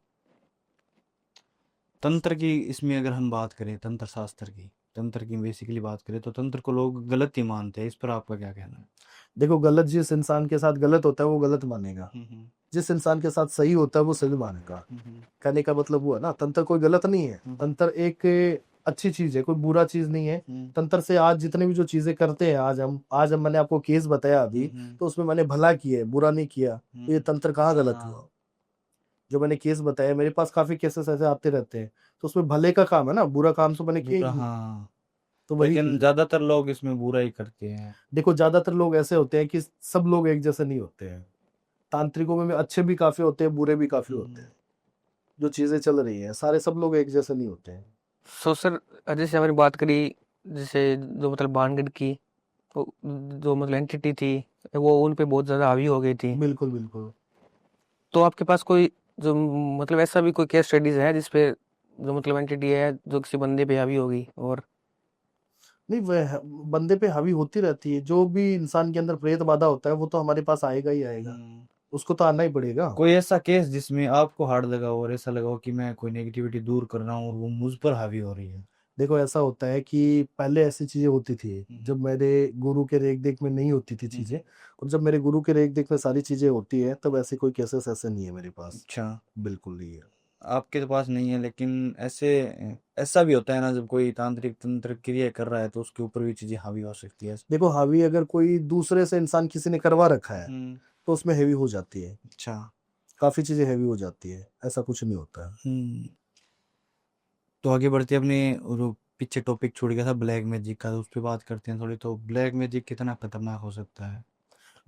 तंत्र की इसमें अगर हम बात करें, तंत्र शास्त्र की, तंत्र की बेसिकली बात करें तो तंत्र को लोग गलत ही मानते हैं। इस पर आपका क्या कहना है? देखो गलत, जिस इंसान के साथ गलत होता है वो गलत मानेगा, जिस इंसान के साथ सही होता है वो सही मानेगा। कहने का मतलब हुआ ना, तंत्र कोई गलत नहीं है। तंत्र एक अच्छी चीज है, कोई बुरा चीज नहीं है। तंत्र से आज जितने भी जो चीजें करते हैं, आज हम मैंने आपको केस बताया अभी, तो उसमें मैंने भला किया है, बुरा नहीं किया। तो ये तंत्र कहाँ गलत हुआ? जो मैंने केस बताया, मेरे पास काफी केसेस ऐसे आते रहते हैं, तो उसमें भले का काम है ना, बुरा काम तो मैंने किया। हाँ, तो वही लेकिन ज्यादातर लोग इसमें बुरा ही करते हैं। देखो ज्यादातर लोग ऐसे होते हैं कि सब लोग एक जैसे नहीं होते हैं। तांत्रिकों में भी अच्छे भी काफी होते हैं, बुरे भी काफी होते हैं। जो चीजें चल रही हैं, सारे सब लोग एक जैसे नहीं होते हैं। सो सर, जैसे हमारी बात करी, जैसे जो मतलब भानगढ़ की जो मतलब एंटिटी थी वो उन पे बहुत ज्यादा हावी हो गई थी। बिल्कुल बिल्कुल। तो आपके पास कोई जो मतलब ऐसा भी कोई केस स्टडीज है जिसपे जो मतलब एंटिटी है जो किसी बंदे पे हावी होगी? और नहीं, वह बंदे पे हावी होती रहती है। जो भी इंसान के अंदर प्रेत बाधा होता है वो तो हमारे पास आएगा ही आएगा। उसको तो आना ही पड़ेगा। कोई ऐसा केस जिसमें आपको हार्ड लगा हो और ऐसा लगा हो कि मैं कोई नेगेटिविटी दूर कर रहा हूँ और वो मुझ पर हावी हो रही है? देखो ऐसा होता है कि पहले ऐसी चीजें होती थी हम्म। जब मेरे गुरु के रेख देख में नहीं होती थी चीजें, और जब मेरे गुरु के रेख देख में सारी चीजें होती है तब ऐसे कोई केसेस ऐसे नहीं है मेरे पास। अच्छा, बिल्कुल नहीं है। आपके तो पास नहीं है, लेकिन ऐसे ऐसा भी होता है ना, जब कोई तांत्रिक तंत्र क्रिया कर रहा है तो उसके ऊपर भी चीजें हावी हो सकती है। देखो हावी अगर कोई दूसरे से इंसान किसी ने करवा रखा है हम्म। तो उसमें हैवी हो जाती है, अच्छा। काफी चीजें हैवी हो जाती है, ऐसा कुछ नहीं होता है। हम्म। तो आगे बढ़ते अपने वो पीछे टॉपिक छूट गया था ब्लैक मैजिक का, तो उस पर बात करते हैं थोड़ी। तो ब्लैक मैजिक कितना खतरनाक हो सकता है?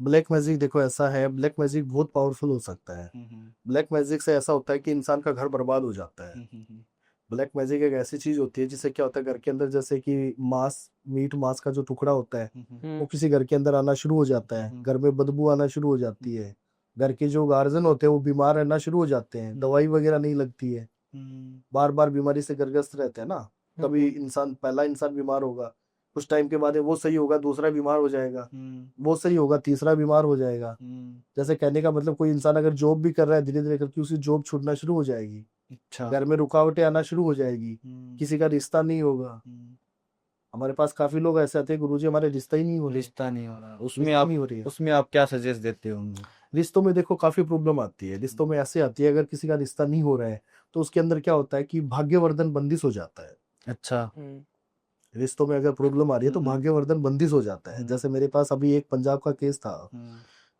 ब्लैक मैजिक देखो ऐसा है, ब्लैक मैजिक बहुत पावरफुल हो सकता है। हम्म। ब्लैक मैजिक से ऐसा होता है कि इंसान का घर बर्बाद हो जाता है। हम्म। ब्लैक मैजिक एक ऐसी चीज होती है जिससे क्या होता है, घर के अंदर जैसे कि मांस का जो टुकड़ा होता है वो किसी घर के अंदर आना शुरू हो जाता है, घर में बदबू आना शुरू हो जाती है, घर के जो गार्जियन होते हैं वो बीमार रहना शुरू हो जाते हैं, दवाई वगैरह नहीं लगती है, बार बार बीमारी से ग्रस्त रहते हैं ना। कभी पहला इंसान बीमार होगा, कुछ टाइम के बाद वो सही होगा, दूसरा बीमार हो जाएगा, वो सही होगा, तीसरा बीमार हो जाएगा। जैसे कहने का मतलब कोई इंसान अगर जॉब भी कर रहा है धीरे धीरे करके उसकी जॉब छूटना शुरू हो जाएगी, अच्छा। घर में रुकावटें आना शुरू हो जाएगी, किसी का रिश्ता नहीं होगा। हमारे पास काफी लोग ऐसे आते हैं, गुरुजी हमारे रिश्ता ही नहीं हो रहे, रिश्ता नहीं हो रहा, उसमें रिश्ता आप नहीं हो रही है। उसमें आप क्या सजेस्ट देते होंगे? रिश्तों में देखो काफी प्रॉब्लम आती है, रिश्तों में ऐसे आती है अगर किसी का रिश्ता नहीं हो रहा है तो उसके अंदर क्या होता है कि भाग्यवर्धन बंदिश हो जाता है। अच्छा। रिश्तों में अगर प्रॉब्लम आ रही है तो भाग्यवर्धन बंदिश हो जाता है। जैसे मेरे पास अभी एक पंजाब का केस था,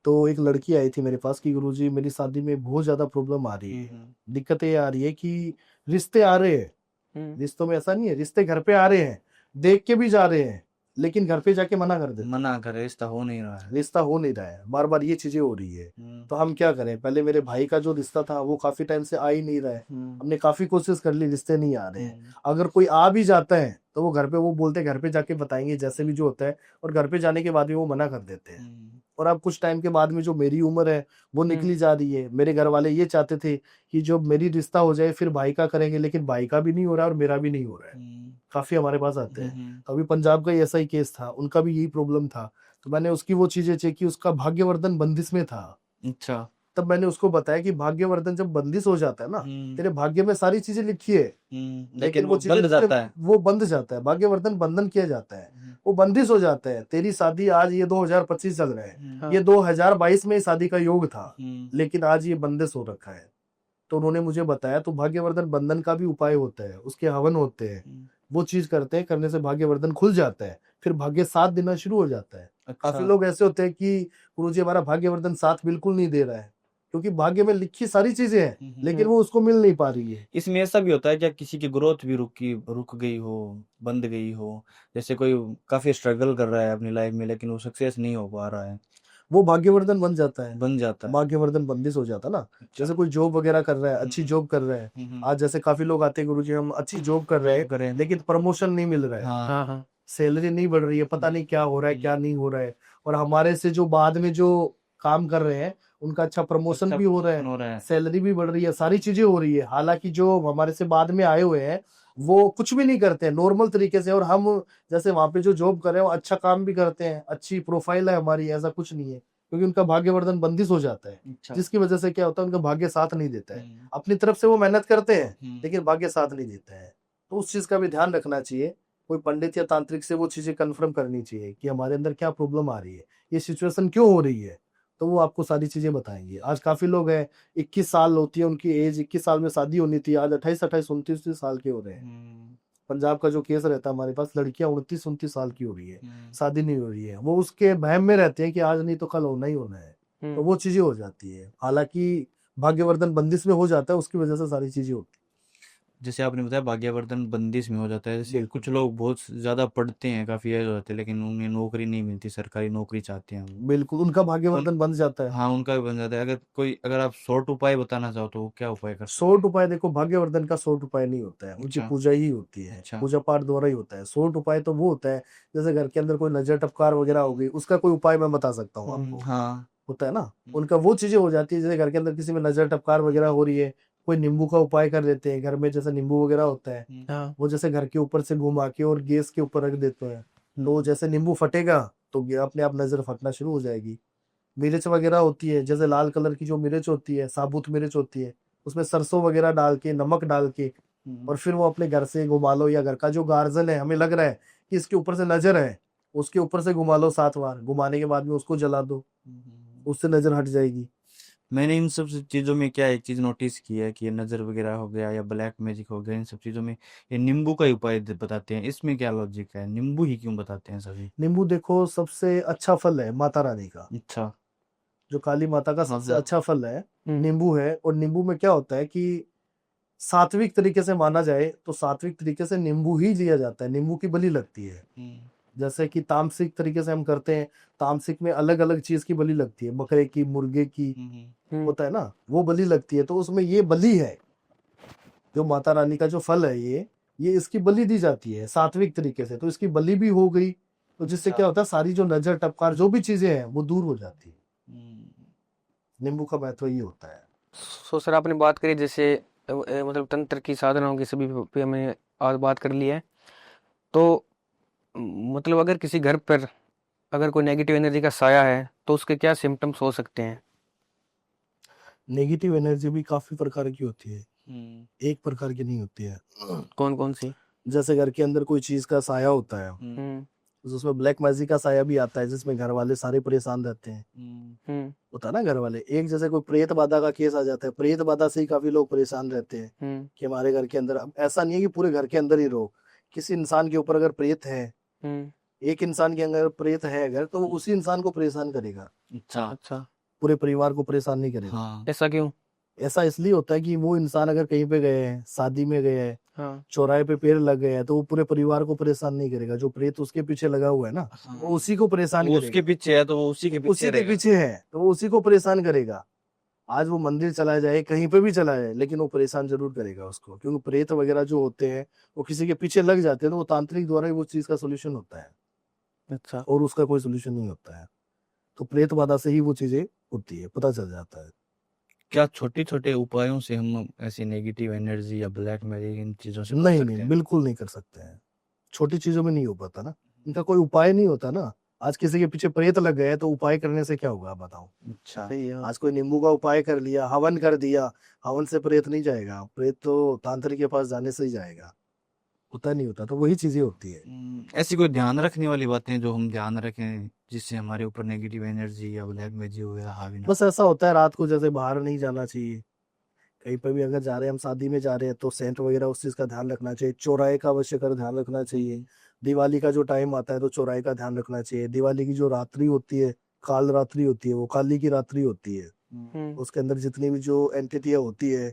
तो एक लड़की आई थी मेरे पास कि गुरुजी मेरी शादी में बहुत ज्यादा प्रॉब्लम आ रही है, दिक्कतें आ रही है कि रिश्ते आ रहे हैं, रिश्तों में ऐसा नहीं है, रिश्ते घर पे आ रहे हैं, देख के भी जा रहे हैं, लेकिन घर पे जाके मना कर देते, मना करे, रिश्ता हो नहीं रहा है। रिश्ता हो नहीं रहा है, बार बार ये चीजें हो रही है। तो हम क्या करें, पहले मेरे भाई का जो रिश्ता था वो काफी टाइम से आ ही नहीं रहा है, हमने काफी कोशिश कर ली, रिश्ते नहीं आ रहे हैं। अगर कोई आ भी जाता है तो वो घर पे वो बोलते हैं घर पे जाके बताएंगे जैसे भी जो होता है, और घर पे जाने के बाद भी वो मना कर देते हैं। और अब कुछ टाइम के बाद में जो मेरी उम्र है वो निकली जा रही है, मेरे घर वाले ये चाहते थे कि जो मेरी रिश्ता हो जाए फिर भाई का करेंगे, लेकिन भाई का भी नहीं हो रहा है और मेरा भी नहीं हो रहा है। काफी हमारे पास आते हैं। तो अभी पंजाब का ही ऐसा ही केस था, उनका भी यही प्रॉब्लम था, तो मैंने उसकी वो चीजें चेक की, उसका भाग्यवर्धन बंदिश में था। अच्छा। तब मैंने उसको बताया कि भाग्यवर्धन जब बंदिश हो जाता है ना, तेरे भाग्य में सारी चीजें लिखी है, लेकिन वो चीजें बंद जाता है। वो बंद जाता है, भाग्यवर्धन बंधन किया जाता है, वो बंदिश हो जाता है। तेरी शादी आज ये 2025 चल रहा है, ये 2022 में शादी का योग था, लेकिन आज ये बंदिश हो रखा है। तो उन्होंने मुझे बताया तो भाग्यवर्धन बंधन का भी उपाय होता है, उसके हवन होते हैं, वो चीज करते हैं, करने से भाग्यवर्धन खुल जाता है, फिर भाग्य साथ देना शुरू हो जाता है। अच्छा। काफी लोग ऐसे होते हैं कि गुरुजी हमारा भाग्यवर्धन साथ बिल्कुल नहीं दे रहा है, क्योंकि भाग्य में लिखी सारी चीजें हैं लेकिन वो उसको मिल नहीं पा रही है। इसमें ऐसा भी होता है क्या, किसी की ग्रोथ भी रुक गई हो, बंद गई हो? जैसे कोई काफी स्ट्रगल कर रहा है अपनी लाइफ में लेकिन वो सक्सेस नहीं हो पा रहा है, वो भाग्यवर्धन बन जाता है, बन जाता है। भाग्यवर्धन बंदिश हो जाता है ना। जैसे कोई जॉब वगैरह कर रहा है, अच्छी जॉब कर रहा है, आज जैसे काफी लोग आते हैं गुरुजी हम अच्छी जॉब कर रहे हैं लेकिन प्रमोशन नहीं मिल रहा है, हाँ। सैलरी नहीं बढ़ रही है, पता नहीं क्या हो रहा है क्या नहीं हो रहा है, और हमारे से जो बाद में जो काम कर रहे हैं उनका अच्छा प्रमोशन भी हो रहा है, सैलरी भी बढ़ रही है, सारी चीजें हो रही है, हालांकि जो हमारे से बाद में आए हुए हैं वो कुछ भी नहीं करते हैं नॉर्मल तरीके से, और हम जैसे वहां पे जो जॉब कर रहे हैं वो अच्छा काम भी करते हैं, अच्छी प्रोफाइल है हमारी, ऐसा कुछ नहीं है, क्योंकि उनका भाग्यवर्धन बंदिश हो जाता है। अच्छा। जिसकी वजह से क्या होता है, उनका भाग्य साथ नहीं देता है, अपनी तरफ से वो मेहनत करते हैं लेकिन भाग्य साथ नहीं देता है। तो उस चीज का भी ध्यान रखना चाहिए, कोई पंडित या तांत्रिक से वो चीजें कंफर्म करनी चाहिए कि हमारे अंदर क्या प्रॉब्लम आ रही है, ये सिचुएशन क्यों हो रही है, तो वो आपको सारी चीजें बताएंगे। आज काफी लोग हैं 21 साल होती है उनकी एज, 21 साल में शादी होनी थी, आज 28 29 साल के हो रहे हैं। पंजाब का जो केस रहता है हमारे पास, लड़कियां 29 साल की हो रही है, शादी नहीं हो रही है, वो उसके वहम में रहते हैं कि आज नहीं तो कल होना ही होना है, तो वो चीजें हो जाती है। हालांकि भाग्यवर्धन बंदिश में हो जाता है, उसकी वजह से सारी चीजें होती है। जैसे आपने बताया भाग्यवर्धन बंदिश में हो जाता है, जैसे कुछ लोग बहुत ज्यादा पढ़ते हैं, काफी एज हो जाते हैं लेकिन उन्हें नौकरी नहीं मिलती, सरकारी नौकरी चाहते हैं वो। बिल्कुल उनका भाग्यवर्धन बन जाता है। हाँ, उनका भी बन जाता है। अगर आप शॉर्ट उपाय बताना चाहो तो क्या उपाय कर सकते शॉर्ट उपाय देखो, भाग्यवर्धन का शॉर्ट उपाय नहीं होता है, उनकी अच्छा। पूजा ही होती है, अच्छा। पूजा पाठ द्वारा ही होता है। शॉर्ट उपाय तो वो होता है जैसे घर के अंदर कोई नजर टपकार वगैरह हो गई, उसका कोई उपाय मैं बता सकता हूँ आपको। हाँ। होता है ना, उनका वो चीजें हो जाती है, जैसे घर के अंदर किसी में नजर टपकार वगैरह हो रही है, कोई नींबू का उपाय कर देते हैं घर में, जैसे नींबू वगैरह होता है वो जैसे घर के ऊपर से घुमा के और गैस के ऊपर रख देते हैं, तो जैसे नींबू फटेगा तो अपने आप नजर फटना शुरू हो जाएगी। मिर्च वगैरह होती है, जैसे लाल कलर की जो मिर्च होती है, साबुत मिर्च होती है, उसमें सरसों वगैरह डाल के, नमक डाल के, और फिर वो अपने घर से घुमा लो, या घर का जो गार्जन है, हमें लग रहा है कि इसके ऊपर से नजर है, उसके ऊपर से घुमा लो 7 बार, घुमाने के बाद में उसको जला दो, उससे नजर हट जाएगी। मैंने इन सब चीजों में क्या एक चीज नोटिस की है कि ये नजर वगैरह हो गया या ब्लैक मैजिक हो गया, इन सब चीजों में ये नींबू का ही उपाय बताते हैं। इसमें क्या लॉजिक है, नींबू ही क्यों बताते हैं सभी? नींबू देखो सबसे अच्छा फल है माता रानी का, अच्छा। जो काली माता का सबसे हाँ। अच्छा फल है नींबू है। और नींबू में क्या होता है कि सात्विक तरीके से माना जाए तो सात्विक तरीके से नींबू ही लिया जाता है, नींबू की बलि लगती है। जैसे कि तामसिक तरीके से हम करते हैं, तामसिक में अलग अलग चीज की बलि लगती है, बकरे की, मुर्गे की, होता है ना, वो बलि लगती है। तो उसमें ये बलि है, जो माता रानी का जो फल है, ये इसकी बलि दी जाती है सात्विक तरीके से, तो इसकी बलि भी हो गई, तो जिससे क्या होता है, सारी जो नजर टपकार जो भी चीजें हैं वो दूर हो जाती है। नींबू का महत्व ये होता है। सो सर आपने बात करी जैसे मतलब तंत्र की साधनाओं की सभी पे हमने आज बात कर ली है। तो मतलब अगर किसी घर पर अगर कोई नेगेटिव एनर्जी का साया है तो उसके क्या सिम्टम्स हो सकते हैं? नेगेटिव एनर्जी भी काफी प्रकार की होती है, एक प्रकार की नहीं होती है। कौन कौन सी? जैसे घर के अंदर कोई चीज का साया होता है, तो उसमें ब्लैक मैजिक का साया भी आता है, जिसमें घर वाले सारे परेशान रहते हैं। होता है ना, घर वाले एक, जैसे कोई प्रेत बाधा का केस आ जाता है, प्रेत बाधा से ही काफी लोग परेशान रहते हैं कि हमारे घर के अंदर। अब ऐसा नहीं है कि पूरे घर के अंदर ही रहो, किसी इंसान के ऊपर अगर प्रेत है, एक इंसान के अंदर प्रेत है अगर, तो वो उसी इंसान को परेशान करेगा, अच्छा, पूरे परिवार को परेशान नहीं करेगा। हाँ। ऐसा क्यों? ऐसा इसलिए होता है कि वो इंसान अगर कहीं पे गए हैं, शादी में गए हैं, हाँ, चौराहे पे पेड़ लग गए हैं, तो वो पूरे परिवार को परेशान नहीं करेगा। जो प्रेत उसके पीछे लगा हुआ है ना, वो उसी को परेशान वो उसके करेगा। पीछे है तो वो उसी के पीछे उसी के रहेगा। पीछे है तो वो उसी को परेशान करेगा। आज वो मंदिर चला जाए, कहीं पे भी चला जाए, लेकिन वो परेशान जरूर करेगा उसको, क्योंकि प्रेत वगैरह जो होते हैं वो किसी के पीछे लग जाते हैं, तो वो तांत्रिक द्वारा ही वो चीज का सोल्यूशन होता है, अच्छा। और उसका कोई सोल्यूशन नहीं होता है। तो प्रेत बाधा से ही वो चीजें होती है, पता चल जाता है। क्या छोटे छोटे उपायों से हम ऐसी नेगेटिव एनर्जी या ब्लैक मैजिक इन चीजों से बच नहीं सकते नहीं, हैं? बिल्कुल नहीं कर सकते हैं। छोटी चीजों में नहीं हो पाता ना, इनका कोई उपाय नहीं होता ना। आज किसी के पीछे प्रेत लग गए तो उपाय करने से क्या होगा, आप बताओ। अच्छा। सही है। आज कोई नींबू का उपाय कर लिया, हवन कर दिया, हवन से प्रेत नहीं जाएगा, प्रेत तो तांत्रिक के पास जाने से ही जाएगा, होता नहीं होता। तो वही चीजें होती है। ऐसी कोई ध्यान रखने वाली बातें जो हम ध्यान रखें जिससे हमारे ऊपर नेगेटिव एनर्जी या ब्लैक मैजिक वगैरह हावी ना? बस ऐसा होता है, रात को जैसे बाहर नहीं जाना चाहिए, कहीं पर भी अगर जा रहे हैं, हम शादी में जा रहे हैं, तो सेंट वगैरह उस चीज का ध्यान रखना चाहिए। चौराहे का अवश्य कर ध्यान रखना चाहिए। दिवाली का जो टाइम आता है तो चौराहे का ध्यान रखना चाहिए। दिवाली की जो रात्रि होती है, काल रात्रि होती है, वो काली की रात्रि होती है। उसके अंदर जितनी भी जो एंटिटियां होती है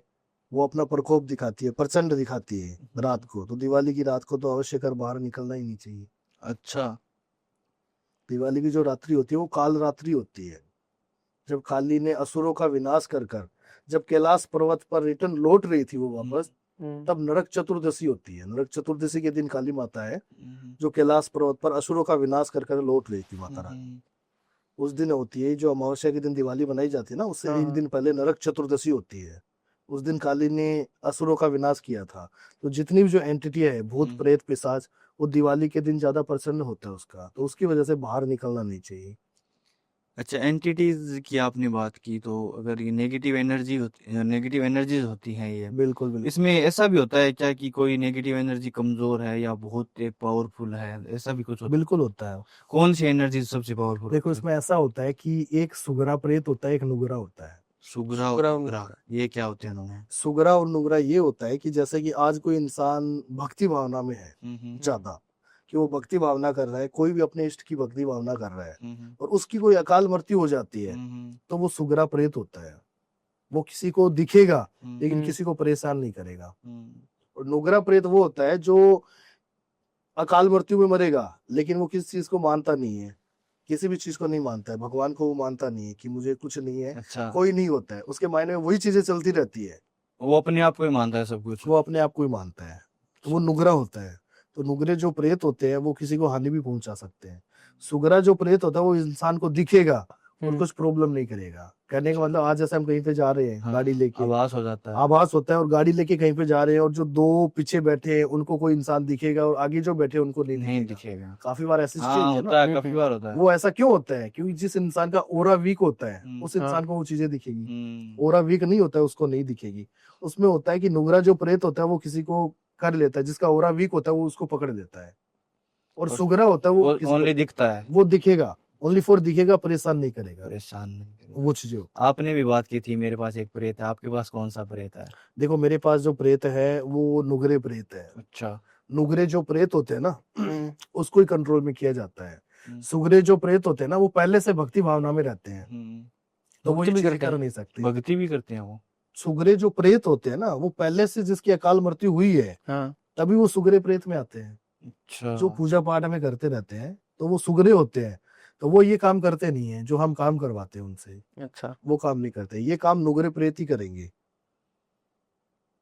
वो अपना प्रकोप दिखाती है, प्रचंड दिखाती है रात को। तो दिवाली की रात को तो अवश्य कर बाहर निकलना ही नहीं चाहिए। अच्छा। दिवाली की जो रात्रि होती है वो काल रात्रि होती है, जब काली ने असुरों का विनाश कर कर जब कैलाश पर्वत पर रिटर्न लौट रही थी वो वापस, तब नरक चतुर्दशी होती है। नरक चतुर्दशी के दिन काली माता है जो कैलाश पर्वत पर असुरों का विनाश कर कर लौट रही थी माता रानी, उस दिन होती है। जो अमावस्या के दिन दिवाली बनाई जाती है ना, उससे एक दिन पहले नरक चतुर्दशी होती है। उस दिन काली ने असुरों का विनाश किया था। तो जितनी भी जो एंटिटी है, भूत प्रेत पिशाच, वो दिवाली के दिन ज्यादा प्रसन्न होता है उसका, तो उसकी वजह से बाहर निकलना नहीं चाहिए। अच्छा, एंटिटीज की आपने बात की, तो अगर ये नेगेटिव एनर्जीज होती हैं ये, बिल्कुल बिल्कुल इसमें ऐसा भी होता है क्या कि कोई नेगेटिव एनर्जी कमजोर है या बहुत पावरफुल है, ऐसा भी कुछ होता है? बिल्कुल होता है। कौन सी एनर्जी सबसे पावरफुल देखो होती है? इसमें ऐसा होता है कि एक सुगरा प्रेत होता है, एक नुगरा होता है। सुगरा और सुगरा और नुगरा, ये क्या होते हैं दोनों? सुगरा और नुगरा ये होता है कि जैसे कि आज कोई इंसान भक्ति भावना में है ज्यादा, कि वो भक्ति भावना कर रहा है, कोई भी अपने इष्ट की भक्ति भावना कर रहा है, और उसकी कोई अकाल मृत्यु हो जाती है, तो वो सुगरा प्रेत होता है। वो किसी को दिखेगा लेकिन किसी को परेशान नहीं करेगा। और नुगरा प्रेत वो होता है जो अकाल मृत्यु में मरेगा, लेकिन वो किसी चीज को मानता नहीं है, किसी भी चीज को नहीं मानता है। भगवान को वो मानता नहीं है कि मुझे कुछ नहीं है, अच्छा, कोई नहीं होता है। उसके मायने में वही चीजें चलती रहती है, वो अपने आप को ही मानता है सब कुछ। वो अपने आप को ही मानता है, तो वो नुगरा होता है। तो नुगरे जो प्रेत होते हैं वो किसी को हानि भी पहुंचा सकते हैं। सुगरा जो प्रेत होता है वो इंसान को दिखेगा, और हम्म। कुछ प्रॉब्लम नहीं करेगा। कहने का मतलब आज जैसे हम कहीं पे जा रहे हैं हाँ, गाड़ी लेके, आभास हो जाता है। आभास होता है, और गाड़ी लेके कहीं पे जा रहे हैं और जो दो पीछे बैठे हैं उनको कोई इंसान दिखेगा और आगे जो बैठे हैं उनको नहीं नहीं दिखेगा। दिखेगा। काफी बार ऐसी हाँ चीज है ना। होता है, काफी बार होता है। वो ऐसा क्यों होता है? क्योंकि जिस इंसान का ओरा वीक होता है उस हाँ। इंसान को वो चीजें दिखेगी। हम्म, ओरा वीक नहीं होता है उसको नहीं दिखेगी। उसमें होता है कि नुगरा जो प्रेत होता है वो किसी को कर लेता है, जिसका ओरा वीक होता है वो उसको पकड़ लेता है। और और सुगरा होता है वो वो किसी ओनली को, दिखता है, वो दिखेगा, ओनली फॉर दिखेगा, परेशान नहीं करेगा। परेशान नहीं करेगा। वो चीजें आपने भी बात की थी मेरे पास एक प्रेत है, आपके पास कौन सा प्रेत है? देखो, मेरे पास जो प्रेत है वो नुगरे प्रेत है। अच्छा। नुगरे जो प्रेत होते हैं ना हम्म। उसको ही कंट्रोल में किया जाता है। सुगरे जो प्रेत होते हैं ना वो पहले से भक्ति भावना में रहते हैं, तो वो भक्ति ये भी चीजें करते कर हैं। नहीं सकते। भक्ति भी करते हैं वो। सुगरे जो प्रेत होते हैं ना वो पहले से जिसकी अकाल मृत्यु हुई है हाँ। तभी वो सुगरे प्रेत में आते हैं। अच्छा। जो पूजा पाठ में करते रहते हैं तो वो सुगरे होते हैं, तो वो ये काम करते नहीं है जो हम काम करवाते हैं उनसे, अच्छा। वो काम नहीं करते। ये काम नुगरे प्रेत ही करेंगे,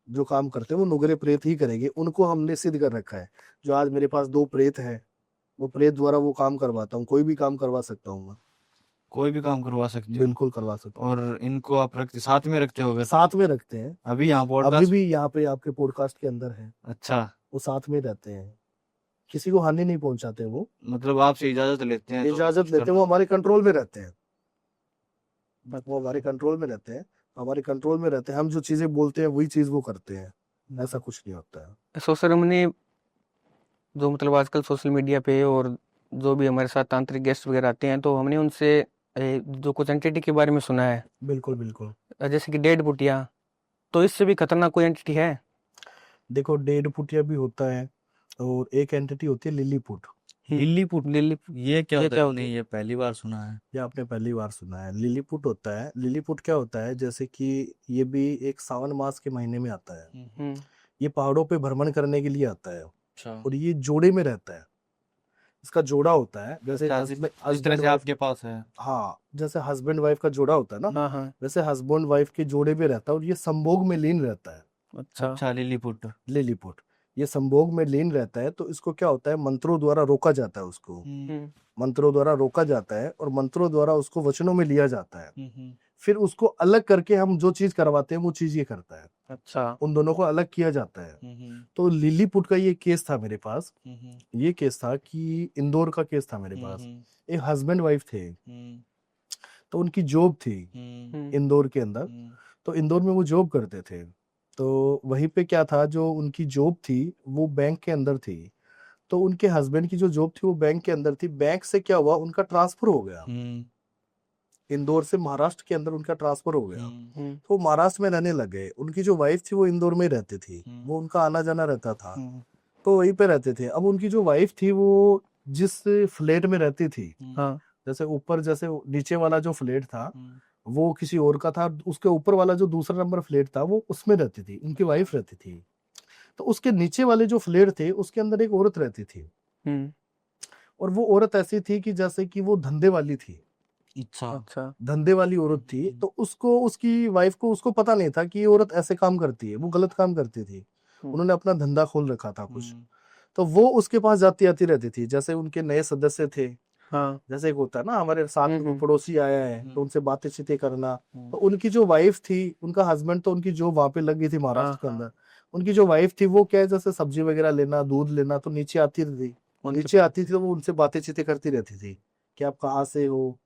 जो काम करते हैं वो नुगरे प्रेत ही करेंगे। उनको हमने सिद्ध कर रखा है। जो आज मेरे पास दो प्रेत है, वो प्रेत द्वारा वो काम करवाता हूँ। कोई भी काम करवा सकता हूँ मैं, कोई भी काम करवा सकते हो? बिल्कुल करवा सकता और इनको आप साथ में रखते हो? हूँ। साथ में रखते हैं, अभी यहाँ अभी पॉडकास्ट। भी यहाँ पे आपके पॉडकास्ट के अंदर है, अच्छा, वो साथ में रहते हैं, किसी को हानि नहीं पहुंचाते। वो मतलब आपसे इजाजत लेते हैं तो इजाजत कुछ लेते हैं, वो हमारे कंट्रोल में रहते हैं, अच्छा। वो हमारे कंट्रोल में रहते हैं, हमारे कंट्रोल में रहते हैं। हम जो चीजें बोलते हैं वही चीज वो करते हैं, ऐसा कुछ नहीं होता है। सो सर, हमने जो मतलब आजकल सोशल मीडिया पे और जो भी हमारे साथ तांत्रिक गेस्ट वगैरह आते हैं तो हमने उनसे जो कुछ एंटिटी के बारे में सुना है, बिल्कुल बिल्कुल। जैसे कि डेड बुटिया, तो इससे भी खतरनाक कोई एंटिटी है? देखो, डेड पुटिया भी होता है और एक एंटिटी होती है लिलीपुट। लिलीपुट? लिलीपुट ये क्या ये होता क्या है? होती नहीं, ये पहली बार सुना है। ये आपने पहली बार सुना है? लिलीपुट होता है। लिलीपुट क्या होता है, जैसे कि ये भी एक सावन मास के महीने में आता है। हम्म। ये पहाड़ों पे भ्रमण करने के लिए आता है अच्छा। और ये जोड़े में रहता है। इसका जोड़ा होता है, जैसे अच्छा, जिस तरह से आपके पास है। हाँ, जैसे हस्बैंड वाइफ का जोड़ा होता है ना, हाँ हाँ। वैसे हस्बैंड वाइफ के जोड़े में रहता है और ये संभोग में लीन रहता है। अच्छा। अच्छा, लिलीपुट। लिलीपुट ये संभोग में लीन रहता है, तो इसको क्या होता है, मंत्रों द्वारा रोका जाता है उसको, मंत्रों द्वारा रोका जाता है और मंत्रों द्वारा उसको वचनों में लिया जाता है। फिर उसको अलग करके हम जो चीज करवाते हैं वो चीज ये करता है। अच्छा। उन दोनों को अलग किया जाता है। तो लिलीपुट का ये केस था मेरे पास। ये केस था कि इंदौर का केस था मेरे पास। एक हस्बैंड वाइफ थे, तो उनकी जॉब थी इंदौर के अंदर, तो इंदौर में वो जॉब करते थे। तो वहीं पे क्या था, जो उनकी जॉब थी वो बैंक के अंदर थी, तो उनके हस्बैंड की जो जॉब थी वो बैंक के अंदर थी। बैंक से क्या हुआ, उनका ट्रांसफर हो गया, इंदौर से महाराष्ट्र के अंदर उनका ट्रांसफर हो गया। तो वो महाराष्ट्र में रहने लग गए। उनकी जो वाइफ थी वो इंदौर में रहती थी, वो उनका आना जाना रहता था, तो वहीं पे रहते थे। अब उनकी जो वाइफ थी वो जिस फ्लैट में रहती थी, हाँ। जैसे ऊपर, जैसे नीचे वाला जो फ्लैट था वो किसी और का था, उसके ऊपर वाला जो दूसरा नंबर फ्लैट था वो उसमें रहती थी, उनकी वाइफ रहती थी। तो उसके नीचे वाले जो फ्लैट थे उसके अंदर एक औरत रहती थी, और वो औरत ऐसी थी कि जैसे कि वो धंधे वाली थी। अच्छा। अच्छा। धंधे वाली औरत थी, तो उसको, उसकी वाइफ को, उसको पता नहीं था कि ये औरत ऐसे काम करती है, वो गलत काम करती थी। उन्होंने अपना धंधा खोल रखा था कुछ, तो वो उसके पास जाती आती रहती थी। जैसे उनके नए सदस्य थे, हाँ। जैसे एक होता है ना हमारे साथ में पड़ोसी आया है तो उनसे बातें चीतें करना। तो उनकी जो वाइफ थी, उनका हस्बैंड तो उनकी जॉब वहां पे लग गई थी महाराष्ट्र के अंदर। उनकी जो वाइफ थी वो क्या है, जैसे सब्जी वगैरह लेना, दूध लेना, तो नीचे आती थी, नीचे आती थी तो वो उनसे बातें चीतें करती रहती थी कि आप कहाँ से हो,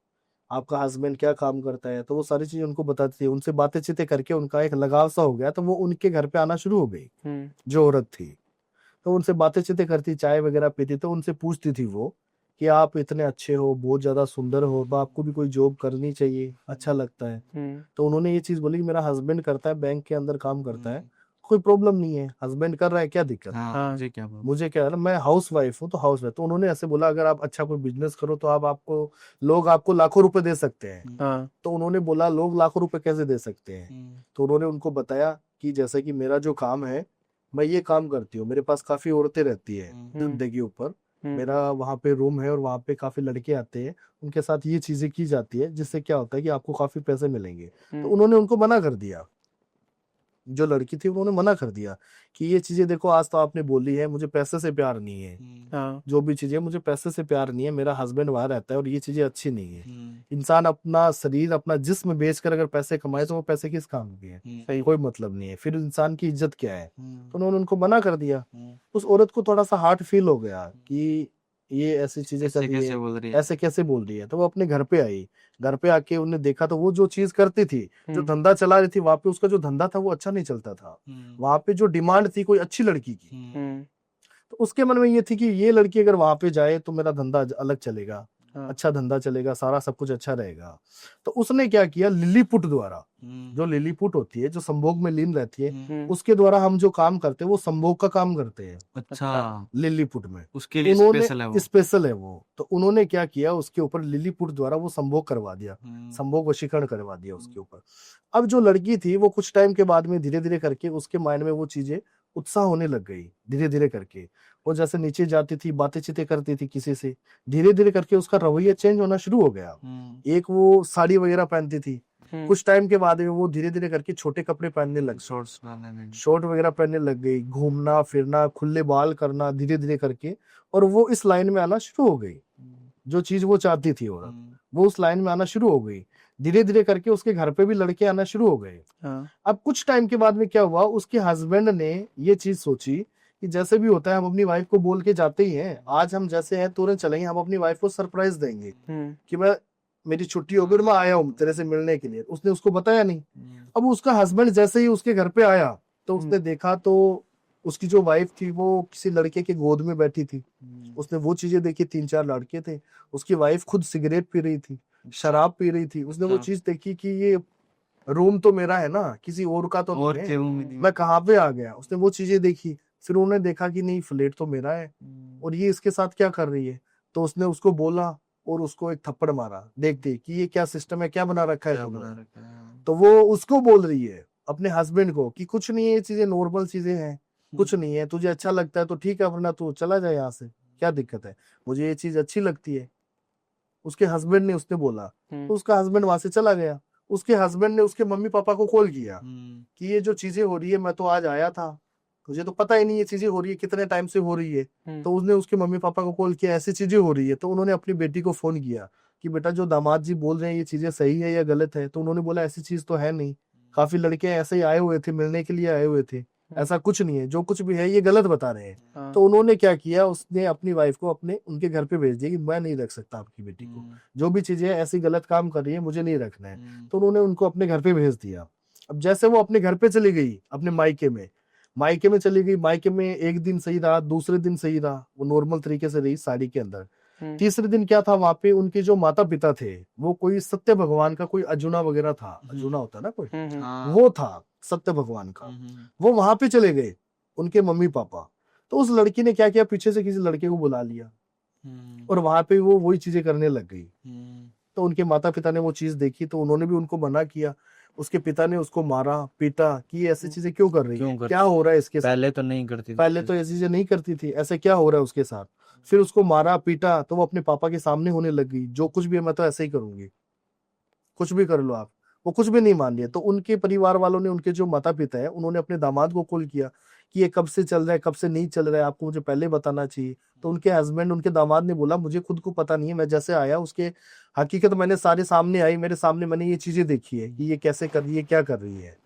आपका हस्बैंड क्या काम करता है, तो वो सारी चीजें उनको बताती थी। उनसे बातें चीतें करके उनका एक लगाव सा हो गया, तो वो उनके घर पे आना शुरू हो गई जो औरत थी। तो उनसे बातें चीतें करती, चाय वगैरह पीती, तो उनसे पूछती थी वो कि आप इतने अच्छे हो, बहुत ज्यादा सुंदर हो, तो आपको भी कोई जॉब करनी चाहिए, अच्छा लगता है। तो उन्होंने ये चीज बोली कि मेरा हस्बैंड करता है, बैंक के अंदर काम करता है, कोई प्रॉब्लम नहीं है, हस्बैंड कर रहा है, क्या दिक्कत है, हाँ, मुझे क्या है, मैं हाउस वाइफ हूँ तो हाउस वाइफ। तो उन्होंने ऐसे बोला अगर आप अच्छा कोई बिजनेस करो तो आप, आपको लोग आपको लाखों रुपए दे सकते हैं। हाँ। तो उन्होंने बोला लोग लाखों रुपए कैसे दे सकते हैं? तो उन्होंने उनको बताया कि जैसे कि मेरा जो काम है, मैं ये काम करती हूँ, मेरे पास काफी औरतें रहती है धंधे के ऊपर, मेरा वहाँ पे रूम है और वहाँ पे काफी लड़के आते हैं, उनके साथ ये चीजें की जाती है, जिससे क्या होता है कि आपको काफी पैसे मिलेंगे। तो उन्होंने उनको मना कर दिया। जो लड़की थी उन्होंने मना कर दिया कि ये चीजें देखो, आज तो आपने बोली है मुझे पैसे से प्यार नहीं है, हाँ जो भी चीजें, मुझे पैसे से प्यार नहीं है, मेरा हस्बैंड वहां रहता है और ये चीजें अच्छी नहीं है। इंसान अपना शरीर अपना जिस्म बेचकर अगर पैसे कमाए तो वो पैसे किस काम के हैं, सही कोई मतलब नहीं है, फिर इंसान की इज्जत क्या है। तो उन्होंने उनको मना कर दिया। उस औरत को थोड़ा सा हार्ट फील हो गया कि ये ऐसी चीजें कर ऐसे रही कैसे है, बोल रही है। ऐसे कैसे बोल रही है। तो वो अपने घर पे आई, घर पे आके उन्हें देखा तो वो जो चीज करती थी, जो धंधा चला रही थी वहां पे, उसका जो धंधा था वो अच्छा नहीं चलता था। वहां पे जो डिमांड थी कोई अच्छी लड़की की, तो उसके मन में ये थी कि ये लड़की अगर वहां पे जाए तो मेरा धंधा अलग चलेगा, हाँ। अच्छा धंधा चलेगा, सारा सब कुछ अच्छा रहेगा। तो उसने क्या किया, लिलीपुट द्वारा, जो लिलीपुट होती है जो संभोग में लीन रहती है, उसके द्वारा हम जो काम करते हैं वो संभोग का काम करते हैं अच्छा, लिलीपुट में। उसके लिए उन्होंने स्पेशल है वो। स्पेशल है वो, तो उन्होंने क्या किया, उसके ऊपर लिलीपुट द्वारा वो संभोग करवा दिया, संभोग वशीकरण करवा दिया उसके ऊपर। अब जो लड़की थी वो कुछ टाइम के बाद में धीरे धीरे करके उसके माइंड में वो चीजें उत्साह होने लग गई, धीरे धीरे करके वो जैसे नीचे जाती थी, बातें चीतें करती थी किसी से, धीरे धीरे करके उसका रवैया चेंज होना शुरू हो गया। एक वो साड़ी वगैरह पहनती थी, कुछ टाइम के बाद में वो धीरे धीरे करके छोटे कपड़े पहनने लग गई, शॉर्ट्स वाले शॉर्ट वगैरह पहनने लग गई, घूमना फिरना, खुले बाल करना धीरे धीरे करके, और वो इस लाइन में आना शुरू हो गई। जो चीज वो चाहती थी औरत, वो उस लाइन में आना शुरू हो गई। धीरे धीरे करके उसके घर पे भी लड़के आना शुरू हो गए। हाँ अब कुछ टाइम के बाद में क्या हुआ, उसके हस्बैंड ने ये चीज सोची कि जैसे भी होता है हम अपनी वाइफ को बोल के जाते ही हैं, आज हम जैसे हैं तुरंत चलेंगे, हम अपनी वाइफ को सरप्राइज देंगे कि मैं, मेरी छुट्टी हो गई और मैं आया हूँ तेरे से मिलने के लिए। उसने उसको बताया नहीं। अब उसका हस्बैंड जैसे ही उसके घर पे आया तो उसने देखा तो उसकी जो वाइफ थी वो किसी लड़के के गोद में बैठी थी। उसने वो चीजें देखी, 3-4 लड़के थे, उसकी वाइफ खुद सिगरेट पी रही थी, शराब पी रही थी। उसने वो चीज देखी कि ये रूम तो मेरा है ना, किसी और का तो और नहीं के है, उम्मीद मैं कहाँ पे आ गया। उसने वो चीजें देखी, फिर उन्होंने देखा कि नहीं फ्लैट तो मेरा है और ये इसके साथ क्या कर रही है। तो उसने उसको बोला और उसको एक थप्पड़ मारा, देख देख कि ये क्या सिस्टम है, क्या बना रखा है तुमने। तो वो उसको बोल रही है अपने हस्बैंड को कि कुछ नहीं है, ये चीजें नॉर्मल चीजें हैं, कुछ नहीं है, तुझे अच्छा लगता है तो ठीक है, वरना तू चला जाए यहाँ से, क्या दिक्कत है, मुझे ये चीज अच्छी लगती है। उसके हस्बैंड ने, उसने बोला, तो उसका हस्बैंड वहां से चला गया। उसके हस्बैंड ने उसके मम्मी पापा को कॉल किया कि ये जो चीजें हो रही है, मैं तो आज आया था, मुझे तो पता ही नहीं ये चीजें हो रही है, कितने टाइम से हो रही है। तो उसने उसके मम्मी पापा को कॉल किया, ऐसी चीजें हो रही है। तो उन्होंने अपनी बेटी को फोन किया कि बेटा जो दामाद जी बोल रहे हैं ये चीजें सही है या गलत है। तो उन्होंने बोला ऐसी चीज तो है नहीं, काफी लड़के ऐसे ही आए हुए थे, मिलने के लिए आए हुए थे, ऐसा कुछ नहीं है, जो कुछ भी है ये गलत बता रहे हैं। तो उन्होंने क्या किया, उसने अपनी वाइफ को अपने उनके घर पे भेज दिया कि मैं नहीं रख सकता आपकी बेटी को, जो भी चीजें ऐसी गलत काम कर रही है मुझे नहीं रखना है। तो उन्होंने उनको अपने घर पे भेज दिया। अब जैसे वो अपने घर पे चली गई, अपने मायके में चली गई, मायके में एक दिन सही रहा, दूसरे दिन सही रहा, वो नॉर्मल तरीके से रही साड़ी के अंदर। तीसरे दिन क्या था, वहां पे उनके जो माता पिता थे, वो कोई सत्य भगवान का कोई अजुना वगैरह था, अजुना होता है ना कोई, वो था सत्य भगवान का, वो वहां पे चले गए उनके मम्मी पापा। तो उस लड़की ने क्या किया, पीछे से किसी लड़के को बुला लिया और वहां पे वो वही चीजें करने लग गई। तो उनके माता पिता ने वो चीज देखी तो उन्होंने भी उनको मना किया। उसके पिता ने उसको मारा पीटा कि ये ऐसी चीजें क्यों कर रही है, क्या हो रहा है इसके साथ, पहले तो नहीं करती थी। पहले तो ऐसी चीजें नहीं करती थी, ऐसे क्या हो रहा है उसके साथ। फिर उसको मारा पीटा तो वो अपने पापा के सामने होने लग गई, जो कुछ भी है मैं तो ऐसे ही करूंगी, कुछ भी कर लो आप। वो कुछ भी नहीं मान लिया। तो उनके परिवार वालों ने, उनके जो माता पिता है, उन्होंने अपने दामाद को कॉल किया कि ये कब से चल रहा है, कब से नहीं चल रहा है, आपको मुझे पहले बताना चाहिए। तो उनके हस्बैंड, उनके दामाद ने बोला मुझे खुद को पता नहीं है, मैं जैसे आया उसके हकीकत मैंने सारे सामने आई, मेरे सामने मैंने ये चीजें देखी है कि ये कैसे कर रही है, क्या कर रही है,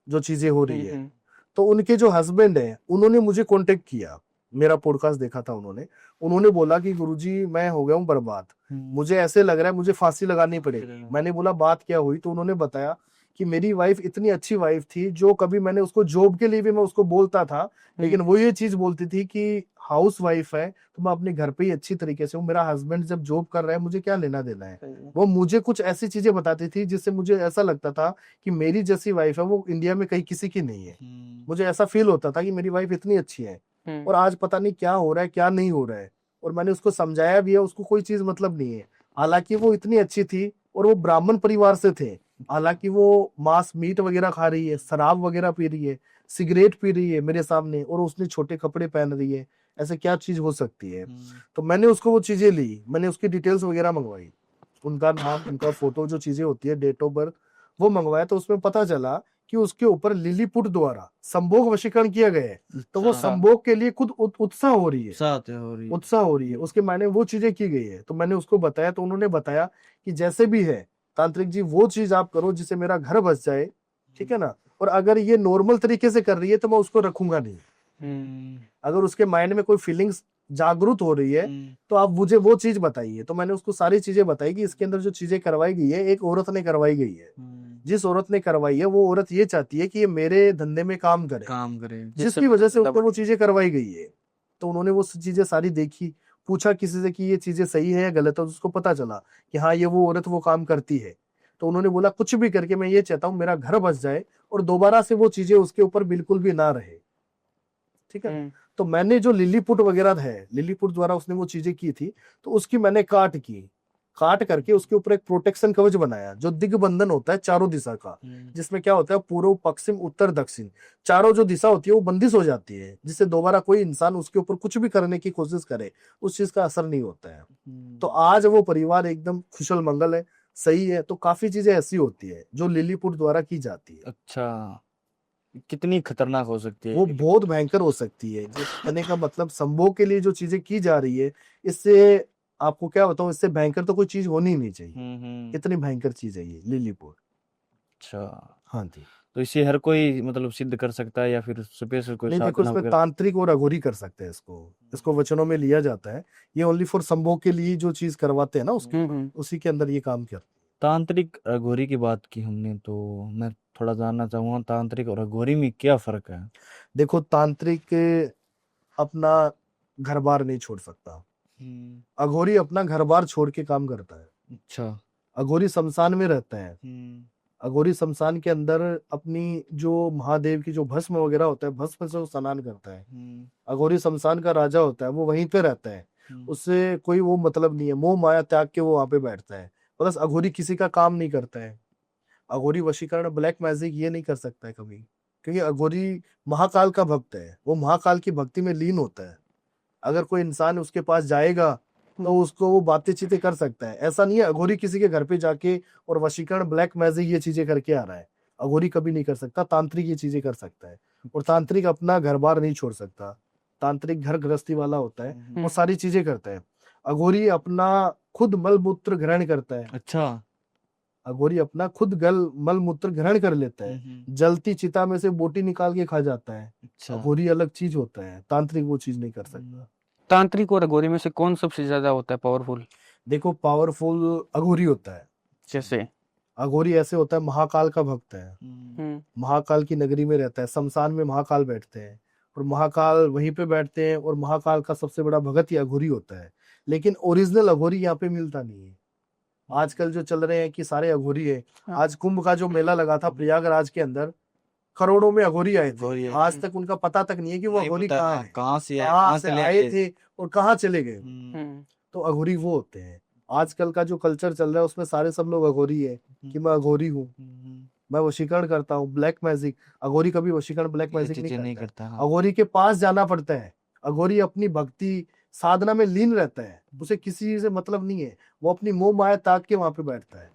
जो चीजें हो रही है। तो उनके जो हस्बैंड है उन्होंने मुझे कांटेक्ट किया, मेरा पॉडकास्ट देखा था उन्होंने बोला कि गुरुजी मैं हो गया हूँ बर्बाद, मुझे ऐसे लग रहा है मुझे फांसी लगानी पड़ेगी। मैंने बोला बात क्या हुई। तो उन्होंने बताया कि मेरी वाइफ इतनी अच्छी वाइफ थी, जो कभी मैंने उसको जॉब के लिए भी मैं उसको बोलता था, लेकिन वो ये चीज बोलती थी कि हाउस वाइफ है तो मैं अपने घर पे ही अच्छी तरीके से हूँ, मेरा हस्बैंड जब जॉब कर रहा है मुझे क्या लेना देना है। वो मुझे कुछ ऐसी चीजें बताती थी जिससे मुझे ऐसा लगता था कि मेरी जैसी वाइफ है वो इंडिया में कहीं किसी की नहीं है। मुझे ऐसा फील होता था कि मेरी वाइफ इतनी अच्छी है। और आज पता नहीं क्या हो रहा है, क्या नहीं हो रहा है। और मैंने उसको समझाया भी है, उसको कोई चीज मतलब नहीं है। हालांकि वो इतनी अच्छी थी और वो ब्राह्मण परिवार से थे, हालांकि वो मांस मीट वगैरह खा रही है, शराब वगैरह पी रही है, सिगरेट पी रही है मेरे सामने, और उसने छोटे कपड़े पहन रही है, ऐसे क्या चीज हो सकती है। तो मैंने उसको वो चीजें ली, मैंने उसकी डिटेल्स वगैरह मंगवाई, उनका नाम, उनका फोटो, जो चीजें होती है, डेट ऑफ बर्थ, वो मंगवाया। तो उसमें पता चला कि उसके ऊपर लिलीपुट द्वारा संभोग वशीकरण किया गया है, तो वो अच्छा। संभोग के लिए खुद उत्साह हो रही है, साथ है हो रही है। उत्साह हो रही है, उसके मायने वो चीजें की गई है। तो मैंने उसको बताया, तो उन्होंने बताया कि जैसे भी है तांत्रिक जी, वो चीज आप करो जिससे मेरा घर बस जाए, ठीक है ना। और अगर ये नॉर्मल तरीके से कर रही है तो मैं उसको रखूंगा नहीं। अगर उसके माइंड में कोई फीलिंग्स जागरूक हो रही है तो आप मुझे वो चीज बताइए। तो मैंने उसको सारी चीजें बताई कि इसके अंदर जो चीजें करवाई गई है, एक औरत ने करवाई गई है। जिस औरत ने करवाई है वो औरत ये चाहती है कि ये मेरे धंधे में काम करे, काम करे, जिसकी वजह से उसको वो चीजें करवाई गई है। तो उन्होंने वो चीजें सारी देखी, पूछा किसी से कि ये चीजें सही है या गलत है, तो उसको पता चला कि हाँ ये वो औरत वो काम करती है। तो उन्होंने बोला कुछ भी करके मैं ये चाहता हूँ मेरा घर बस जाए और दोबारा से वो चीजें उसके ऊपर बिल्कुल भी ना रहे, ठीक है। तो मैंने जो लिलीपुट वगैरह है, लिलीपुट द्वारा उसने वो चीजें की थी, तो उसकी मैंने काट करके उसके ऊपर एक प्रोटेक्शन कवच बनाया जो दिग्बंधन होता है चारों दिशा का, जिसमें क्या होता है पूर्व पश्चिम उत्तर दक्षिण चारों जो दिशा होती है वो बंदिश हो जाती है, जिससे दोबारा कोई इंसान उसके ऊपर कुछ भी करने की कोशिश करे उस चीज का असर नहीं होता है। तो आज वो परिवार एकदम कुशल मंगल है, सही है। तो काफी चीजें ऐसी होती है जो लिलीपुट द्वारा की जाती है। अच्छा, कितनी खतरनाक हो सकती है वो ये? बहुत भयंकर हो सकती है। जिस कहने का मतलब संभोग के लिए जो चीजें की जा रही है, इससे आपको क्या बताऊं, इससे भयंकर तो कोई चीज होनी ही नहीं चाहिए। कितनी भयंकर चीज है ये लिलीपुट। अच्छा, हाँ जी। तो इसे हर कोई मतलब सिद्ध कर सकता है या फिर स्पेशल कोई नहीं देखो, साधना इसमें वगैरह? तांत्रिक और अघोरी कर सकते हैं इसको वचनों में लिया जाता है। ये ओनली फॉर संभोग के लिए जो चीज करवाते हैं ना उसके उसी के अंदर ये काम करते हैं। तांत्रिक अघोरी की बात की हमने, तो मैं थोड़ा जानना चाहूंगा तांत्रिक और अघोरी में क्या फर्क है? देखो, तांत्रिक अपना घर बार नहीं छोड़ सकता, अघोरी अपना घर बार छोड़ के काम करता है। अच्छा। अघोरी शमशान में रहता है। अघोरी शमशान के अंदर अपनी जो महादेव की जो भस्म वगैरह होता है, भस्म से वो स्नान करता है। अघोरी शमशान का राजा होता है, वो वहीं पे रहता है, उससे कोई वो मतलब नहीं है, मोह माया त्याग के वो वहां पे बैठता है। प्लस अघोरी किसी का काम नहीं करता है। अघोरी वशीकरण ब्लैक मैजिक ये नहीं कर सकता है कभी, क्योंकि अघोरी महाकाल का भक्त है, वो महाकाल की भक्ति में लीन होता है। अगर कोई इंसान उसके पास जाएगा तो उसको वो बातें चीतें कर सकता है। ऐसा नहीं है अघोरी किसी के घर पे जाके और वशीकरण ब्लैक मैजिक ये चीजें करके आ रहा है, अघोरी कभी नहीं कर सकता। तांत्रिक ये चीजें कर सकता है, और तांत्रिक अपना घर बार नहीं छोड़ सकता। तांत्रिक घर गृहस्थी वाला होता है, वो सारी चीजें करता है। अघोरी अपना खुद मल मूत्र ग्रहण करता है। अच्छा। अघोरी अपना खुद मल मूत्र ग्रहण कर लेता है, जलती चिता में से बोटी निकाल के खा जाता है। अच्छा। अघोरी अलग चीज होता है, तांत्रिक वो चीज नहीं कर सकता। तांत्रिक और अघोरी में से कौन सबसे ज्यादा होता है पावरफुल? देखो, पावरफुल अघोरी होता है। जैसे अघोरी ऐसे होता है, महाकाल का भक्त है, महाकाल की नगरी में रहता है, शमशान में महाकाल बैठते हैं और महाकाल वहीं पे बैठते हैं, और महाकाल का सबसे बड़ा भगत ही अघोरी होता है। लेकिन ओरिजिनल अघोरी यहाँ पे मिलता नहीं है। आजकल जो चल रहे हैं कि सारे अघोरी है। आज कुंभ का जो मेला लगा था प्रयागराज के अंदर, करोड़ों में अघोरी आए थे। आज तक उनका पता तक नहीं है कि वो अघोरी कहाँ है, कहाँ से कहाँ से आए थे और कहाँ चले गए। तो अघोरी वो होते हैं। आजकल का जो कल्चर चल रहा है उसमें सारे सब लोग अघोरी है कि मैं अघोरी हूँ, मैं वशीकरण करता हूँ ब्लैक मैजिक। अघोरी कभी वशीकरण ब्लैक मैजिक नहीं करता है। अघोरी के पास जाना पड़ता है। अघोरी अपनी भक्ति साधना में लीन रहता है, उसे किसी से मतलब नहीं है, वो अपनी मोह माया त्याग के वहां पे बैठता है।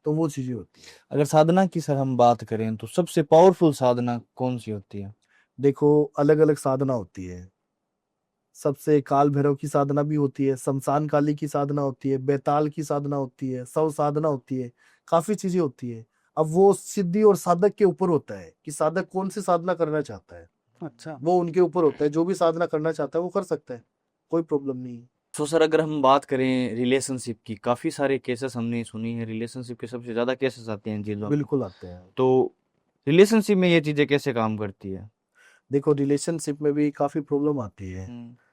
तो वो चीजें होती है। अगर साधना की सर हम बात करें तो सबसे पावरफुल साधना कौन सी होती है? देखो, अलग अलग साधना होती है। सबसे काल भैरव की साधना भी होती है, शमशान काली की साधना होती है, बेताल की साधना होती है, सौ साधना होती है, काफी चीजें होती है। अब वो सिद्धि और साधक के ऊपर होता है कि साधक कौन सी साधना करना चाहता है। अच्छा। वो उनके ऊपर होता है, जो भी साधना करना चाहता है वो कर सकता है, कोई प्रॉब्लम नहीं है। तो सर अगर हम बात करें रिलेशनशिप की, काफी सारे केसेस हमने सुनी है, रिलेशनशिप के सबसे ज्यादा केसेस आते हैं इन चीजों में। बिल्कुल आते हैं। तो रिलेशनशिप में ये चीजें कैसे काम करती है? देखो, रिलेशनशिप में भी काफी प्रॉब्लम आती है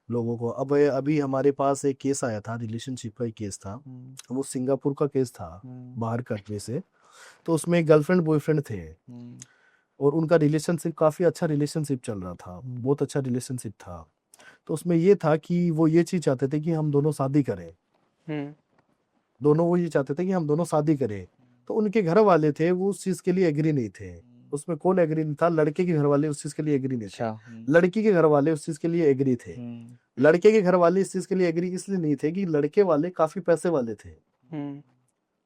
लोगों को। अब अभी हमारे पास एक केस आया था, रिलेशनशिप का ही केस था। वो सिंगापुर का केस था, बाहर कंट्री से। तो उसमें गर्लफ्रेंड बॉयफ्रेंड थे और उनका रिलेशनशिप काफी अच्छा रिलेशनशिप चल रहा था, बहुत अच्छा रिलेशनशिप था। तो उसमें ये था कि वो ये चीज चाहते थे कि हम दोनों शादी करें। दोनों वो ये चाहते थे कि हम दोनों शादी करें। तो उनके घर वाले थे वो उस चीज के लिए एग्री नहीं थे। उसमें कौन एग्री नहीं था? लड़के के घर वाले उस चीज के लिए एग्री नहीं थे, लड़की के घर वाले उस चीज के लिए एग्री थे। लड़के के घर वाले इस चीज के लिए एग्री इसलिए नहीं थे कि लड़के वाले काफी पैसे वाले थे,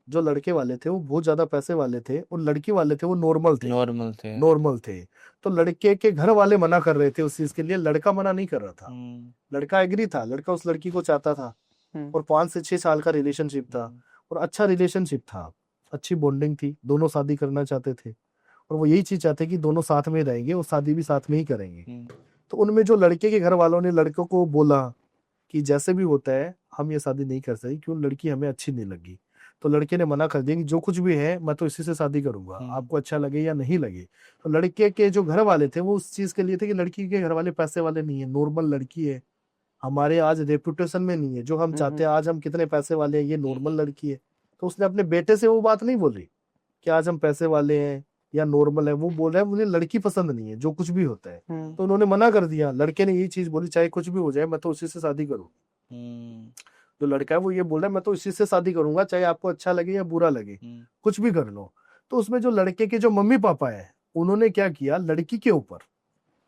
जो लड़के वाले थे वो बहुत ज्यादा पैसे वाले थे और लड़की वाले थे वो नॉर्मल थे। नॉर्मल थे। नॉर्मल थे। तो लड़के के घर वाले मना कर रहे थे उस चीज के लिए, लड़का मना नहीं कर रहा था। लड़का एग्री था, लड़का उस लड़की को चाहता था और 5 से 6 साल का रिलेशनशिप था और अच्छा रिलेशनशिप था, अच्छी बॉन्डिंग थी, दोनों शादी करना चाहते थे और वो यही चीज चाहते कि दोनों साथ में रहेंगे और शादी भी साथ में ही करेंगे। तो उनमें जो लड़के के घर वालों ने लड़कों को बोला कि जैसे भी होता है हम ये शादी नहीं कर सकते, क्यों, लड़की हमें अच्छी नहीं लगी। तो लड़के ने मना कर दिया कि जो कुछ भी है मैं तो इसी से शादी करूंगा, आपको अच्छा लगे या नहीं लगे। तो लड़के के जो घर वाले थे वो उस चीज के लिए थे कि लड़की के घर वाले पैसे वाले नहीं है, नॉर्मल लड़की है, हमारे आज रेपुटेशन में नहीं है, जो हम चाहते हैं आज हम कितने पैसे वाले हैं, ये नॉर्मल लड़की है। तो उसने अपने बेटे से वो बात नहीं बोली कि आज हम पैसे वाले हैं या नॉर्मल है, वो बोल रहा है मुझे लड़की पसंद नहीं है, जो कुछ भी होता है। तो उन्होंने मना कर दिया। लड़के ने यही चीज बोली चाहे कुछ भी हो जाए मैं तो उसी से शादी करूँ। जो लड़का है वो ये बोल रहा है मैं तो इसी से शादी करूंगा, चाहे आपको अच्छा लगे या बुरा लगे, कुछ भी कर लो। तो उसमें जो लड़के के जो मम्मी पापा है उन्होंने क्या किया, लड़की के ऊपर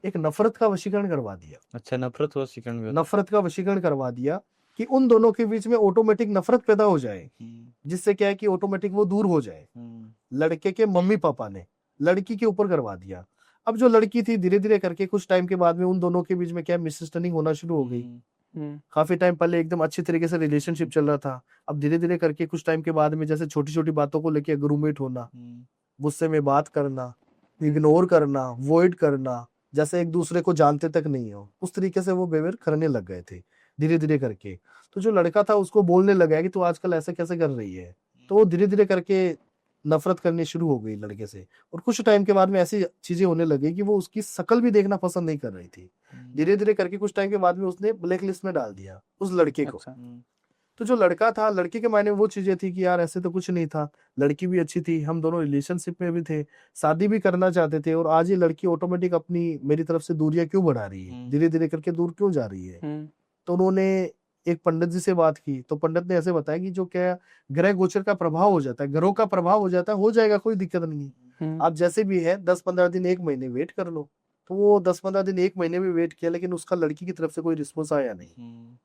एक नफरत का वशीकरण करवा दिया। अच्छा, नफरत का वशीकरण भी होता नफरत का वशीकरण करवा दिया कि उन दोनों के बीच में ऑटोमेटिक नफरत पैदा हो जाए, है। जिससे क्या है कि ऑटोमेटिक वो दूर हो जाए। लड़के के मम्मी पापा ने लड़की के ऊपर करवा दिया। अब जो लड़की थी धीरे धीरे करके कुछ टाइम के बाद में उन दोनों के बीच में क्या मिसअंडरस्टैंडिंग होना शुरू हो गई। काफी टाइम पहले एकदम अच्छी तरीके से रिलेशनशिप चल रहा था, अब धीरे धीरे करके कुछ टाइम के बाद में जैसे छोटी छोटी बातों को लेके एग्रीमेंट होना, गुस्से में बात करना, इग्नोर करना, वॉइड करना, जैसे एक दूसरे को जानते तक नहीं हो, उस तरीके से वो बिहेवियर करने लग गए थे धीरे धीरे करके। तो जो लड़का था उसको बोलने लगा कि तू आजकल ऐसे कैसे कर रही है, तो वो धीरे धीरे करके नफरत करनी शुरू हो गई लड़के से। और कुछ टाइम के बाद में ऐसी चीजें होने लगी कि वो उसकी शक्ल भी देखना पसंद नहीं कर रही थी। धीरे धीरे करके कुछ टाइम के बाद में उसने ब्लैक लिस्ट में डाल दिया उस लड़के को। तो जो लड़का था, लड़के के मायने में वो चीजें थी कि यार ऐसे तो कुछ नहीं था, लड़की भी अच्छी थी, हम दोनों रिलेशनशिप में भी थे, शादी भी करना चाहते थे, और आज ये लड़की ऑटोमेटिक अपनी मेरी तरफ से दूरियां क्यों बढ़ा रही है, धीरे धीरे करके दूर क्यों जा रही है। तो उन्होंने एक पंडित जी से बात की, तो पंडित ने ऐसे बताया कि जो क्या ग्रह गोचर का प्रभाव हो जाता है, ग्रहों का प्रभाव हो जाता है, हो जाएगा, कोई दिक्कत नहीं है, आप जैसे भी है 10-15 दिन 1 महीने वेट कर लो। तो वो 10-15 दिन 1 महीने भी वेट किया, लेकिन उसका लड़की की तरफ से कोई रिस्पॉन्स आया नहीं।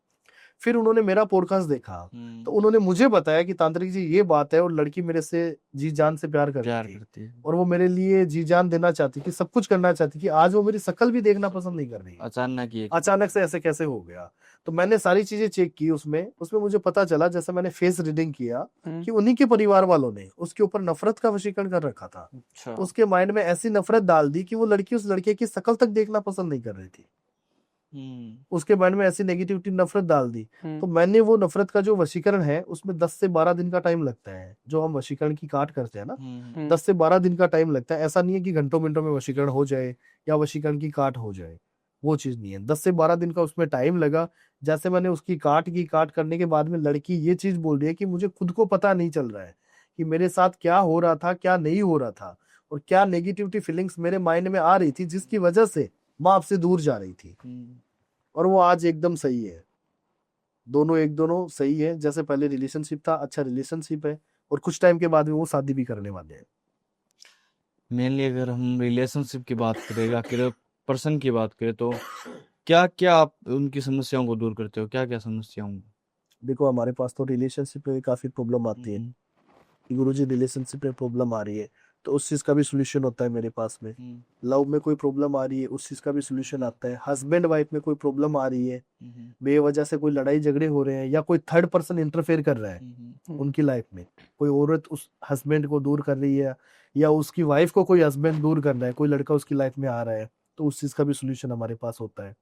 फिर उन्होंने मेरा पॉडकास्ट देखा, तो उन्होंने मुझे बताया कि तांत्रिक जी ये बात है, और लड़की मेरे से जी जान से प्यार करती है और वो मेरे लिए जी जान देना चाहती थी, सब कुछ करना चाहती कि आज वो मेरी शक्ल भी देखना पसंद नहीं कर रही। अचानक से ऐसे कैसे हो गया। तो मैंने सारी चीजें चेक की, उसमें मुझे पता चला, जैसे मैंने फेस रीडिंग किया, कि उन्हीं के परिवार वालों ने उसके ऊपर नफरत का वशीकरण कर रखा था। अच्छा। उसके माइंड में ऐसी नफरत डाल दी कि वो लड़की उस लड़के की शक्ल तक देखना पसंद नहीं कर रही थी। उसके माइंड में ऐसी नेगेटिविटी नफरत डाल दी। तो मैंने वो नफरत का जो वशीकरण है उसमें 10 से 12 दिन का टाइम लगता है, जो हम वशीकरण की काट करते हैं ना, 10 से 12 दिन का टाइम लगता है। ऐसा नहीं है कि घंटों मिनटों में वशीकरण हो जाए या वशीकरण की काट हो जाए, वो चीज नहीं है। 10 से 12 दिन का उसमें टाइम लगा। जैसे मैंने उसकी काट करने के बाद में लड़की ये चीज बोल रही है कि मुझे खुद को पता नहीं चल रहा है कि मेरे साथ क्या हो रहा था, क्या नहीं हो रहा था, और क्या नेगेटिविटी फीलिंग्स मेरे माइंड में आ रही थी, जिसकी वजह से माँ आपसे दूर जा रही थी। और वो आज एकदम सही है, दोनों सही है, जैसे पहले रिलेशनशिप था, अच्छा रिलेशनशिप है, और कुछ टाइम के बाद में वो शादी भी करने वाले हैं। मेनली अगर हम रिलेशनशिप की बात करें या फिर पर्सन की बात करें, तो क्या क्या आप उनकी समस्याओं को दूर करते हो, क्या क्या समस्याओं? देखो हमारे पास तो रिलेशनशिप में काफी प्रॉब्लम आती है कि गुरुजी रिलेशनशिप में प्रॉब्लम आ रही है, तो उस चीज का भी सोल्यूशन होता है मेरे पास में। लव में कोई प्रॉब्लम आ रही है, उस चीज का भी सोल्यूशन आता है। हस्बैंड वाइफ में कोई प्रॉब्लम आ रही है, बेवजह से कोई लड़ाई झगड़े हो रहे हैं, या कोई थर्ड पर्सन इंटरफेयर कर रहा है उनकी लाइफ में, कोई औरत उस हस्बैंड को दूर कर रही है, या उसकी वाइफ को कोई हस्बैंड दूर कर रहा है, कोई लड़का उसकी लाइफ में आ रहा है, तो उस चीज का भी सोल्यूशन हमारे पास होता है।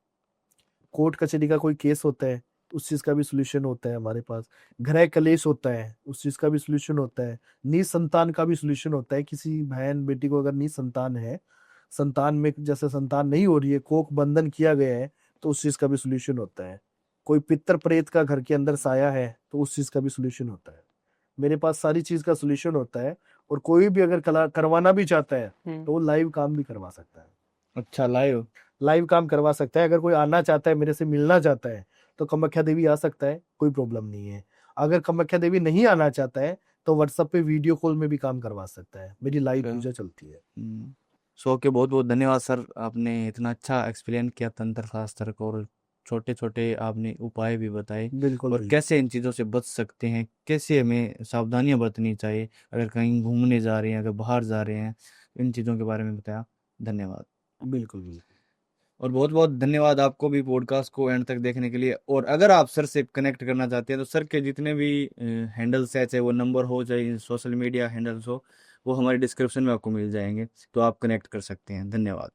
कोर्ट कचहरी का कोई केस होता है, उस चीज का भी सोल्यूशन होता है हमारे पास। गृह कलेश होता है, उस चीज का भी सोल्यूशन होता है। निसंतान का भी सोल्यूशन होता है, किसी बहन बेटी को अगर निसंतान है, संतान में जैसे संतान नहीं हो रही है, कोख बंधन किया गया है, तो उस चीज का भी सोल्यूशन होता है। कोई पितर प्रेत का घर के अंदर साया है, तो उस चीज का भी सोल्यूशन होता है। मेरे पास सारी चीज का सोल्यूशन होता है, और कोई भी अगर करवाना भी चाहता है तो वो लाइव काम भी करवा सकता है। अच्छा, लाइव काम करवा सकता है। अगर कोई आना चाहता है, मेरे से मिलना चाहता है, तो कामाख्या देवी आ सकता है, कोई प्रॉब्लम नहीं है। अगर कामाख्या देवी नहीं आना चाहता है तो व्हाट्सएप पे वीडियो कॉल में भी काम करवा सकता है, मेरी लाइव पूजा चलती है। सो के बहुत बहुत धन्यवाद सर, आपने इतना अच्छा एक्सप्लेन किया तंत्र शास्त्र को, और छोटे छोटे आपने उपाय भी बताए बिल्कुल और बिल्कुल। कैसे इन चीज़ों से बच सकते हैं, कैसे हमें सावधानियां बरतनी चाहिए अगर कहीं घूमने जा रहे हैं, अगर बाहर जा रहे हैं, इन चीज़ों के बारे में बताया। धन्यवाद। बिल्कुल बिल्कुल। और बहुत बहुत धन्यवाद आपको भी पॉडकास्ट को एंड तक देखने के लिए। और अगर आप सर से कनेक्ट करना चाहते हैं तो सर के जितने भी हैंडल्स है, चाहे वो नंबर हो चाहे सोशल मीडिया हैंडल्स हो, वो हमारे डिस्क्रिप्शन में आपको मिल जाएंगे, तो आप कनेक्ट कर सकते हैं। धन्यवाद।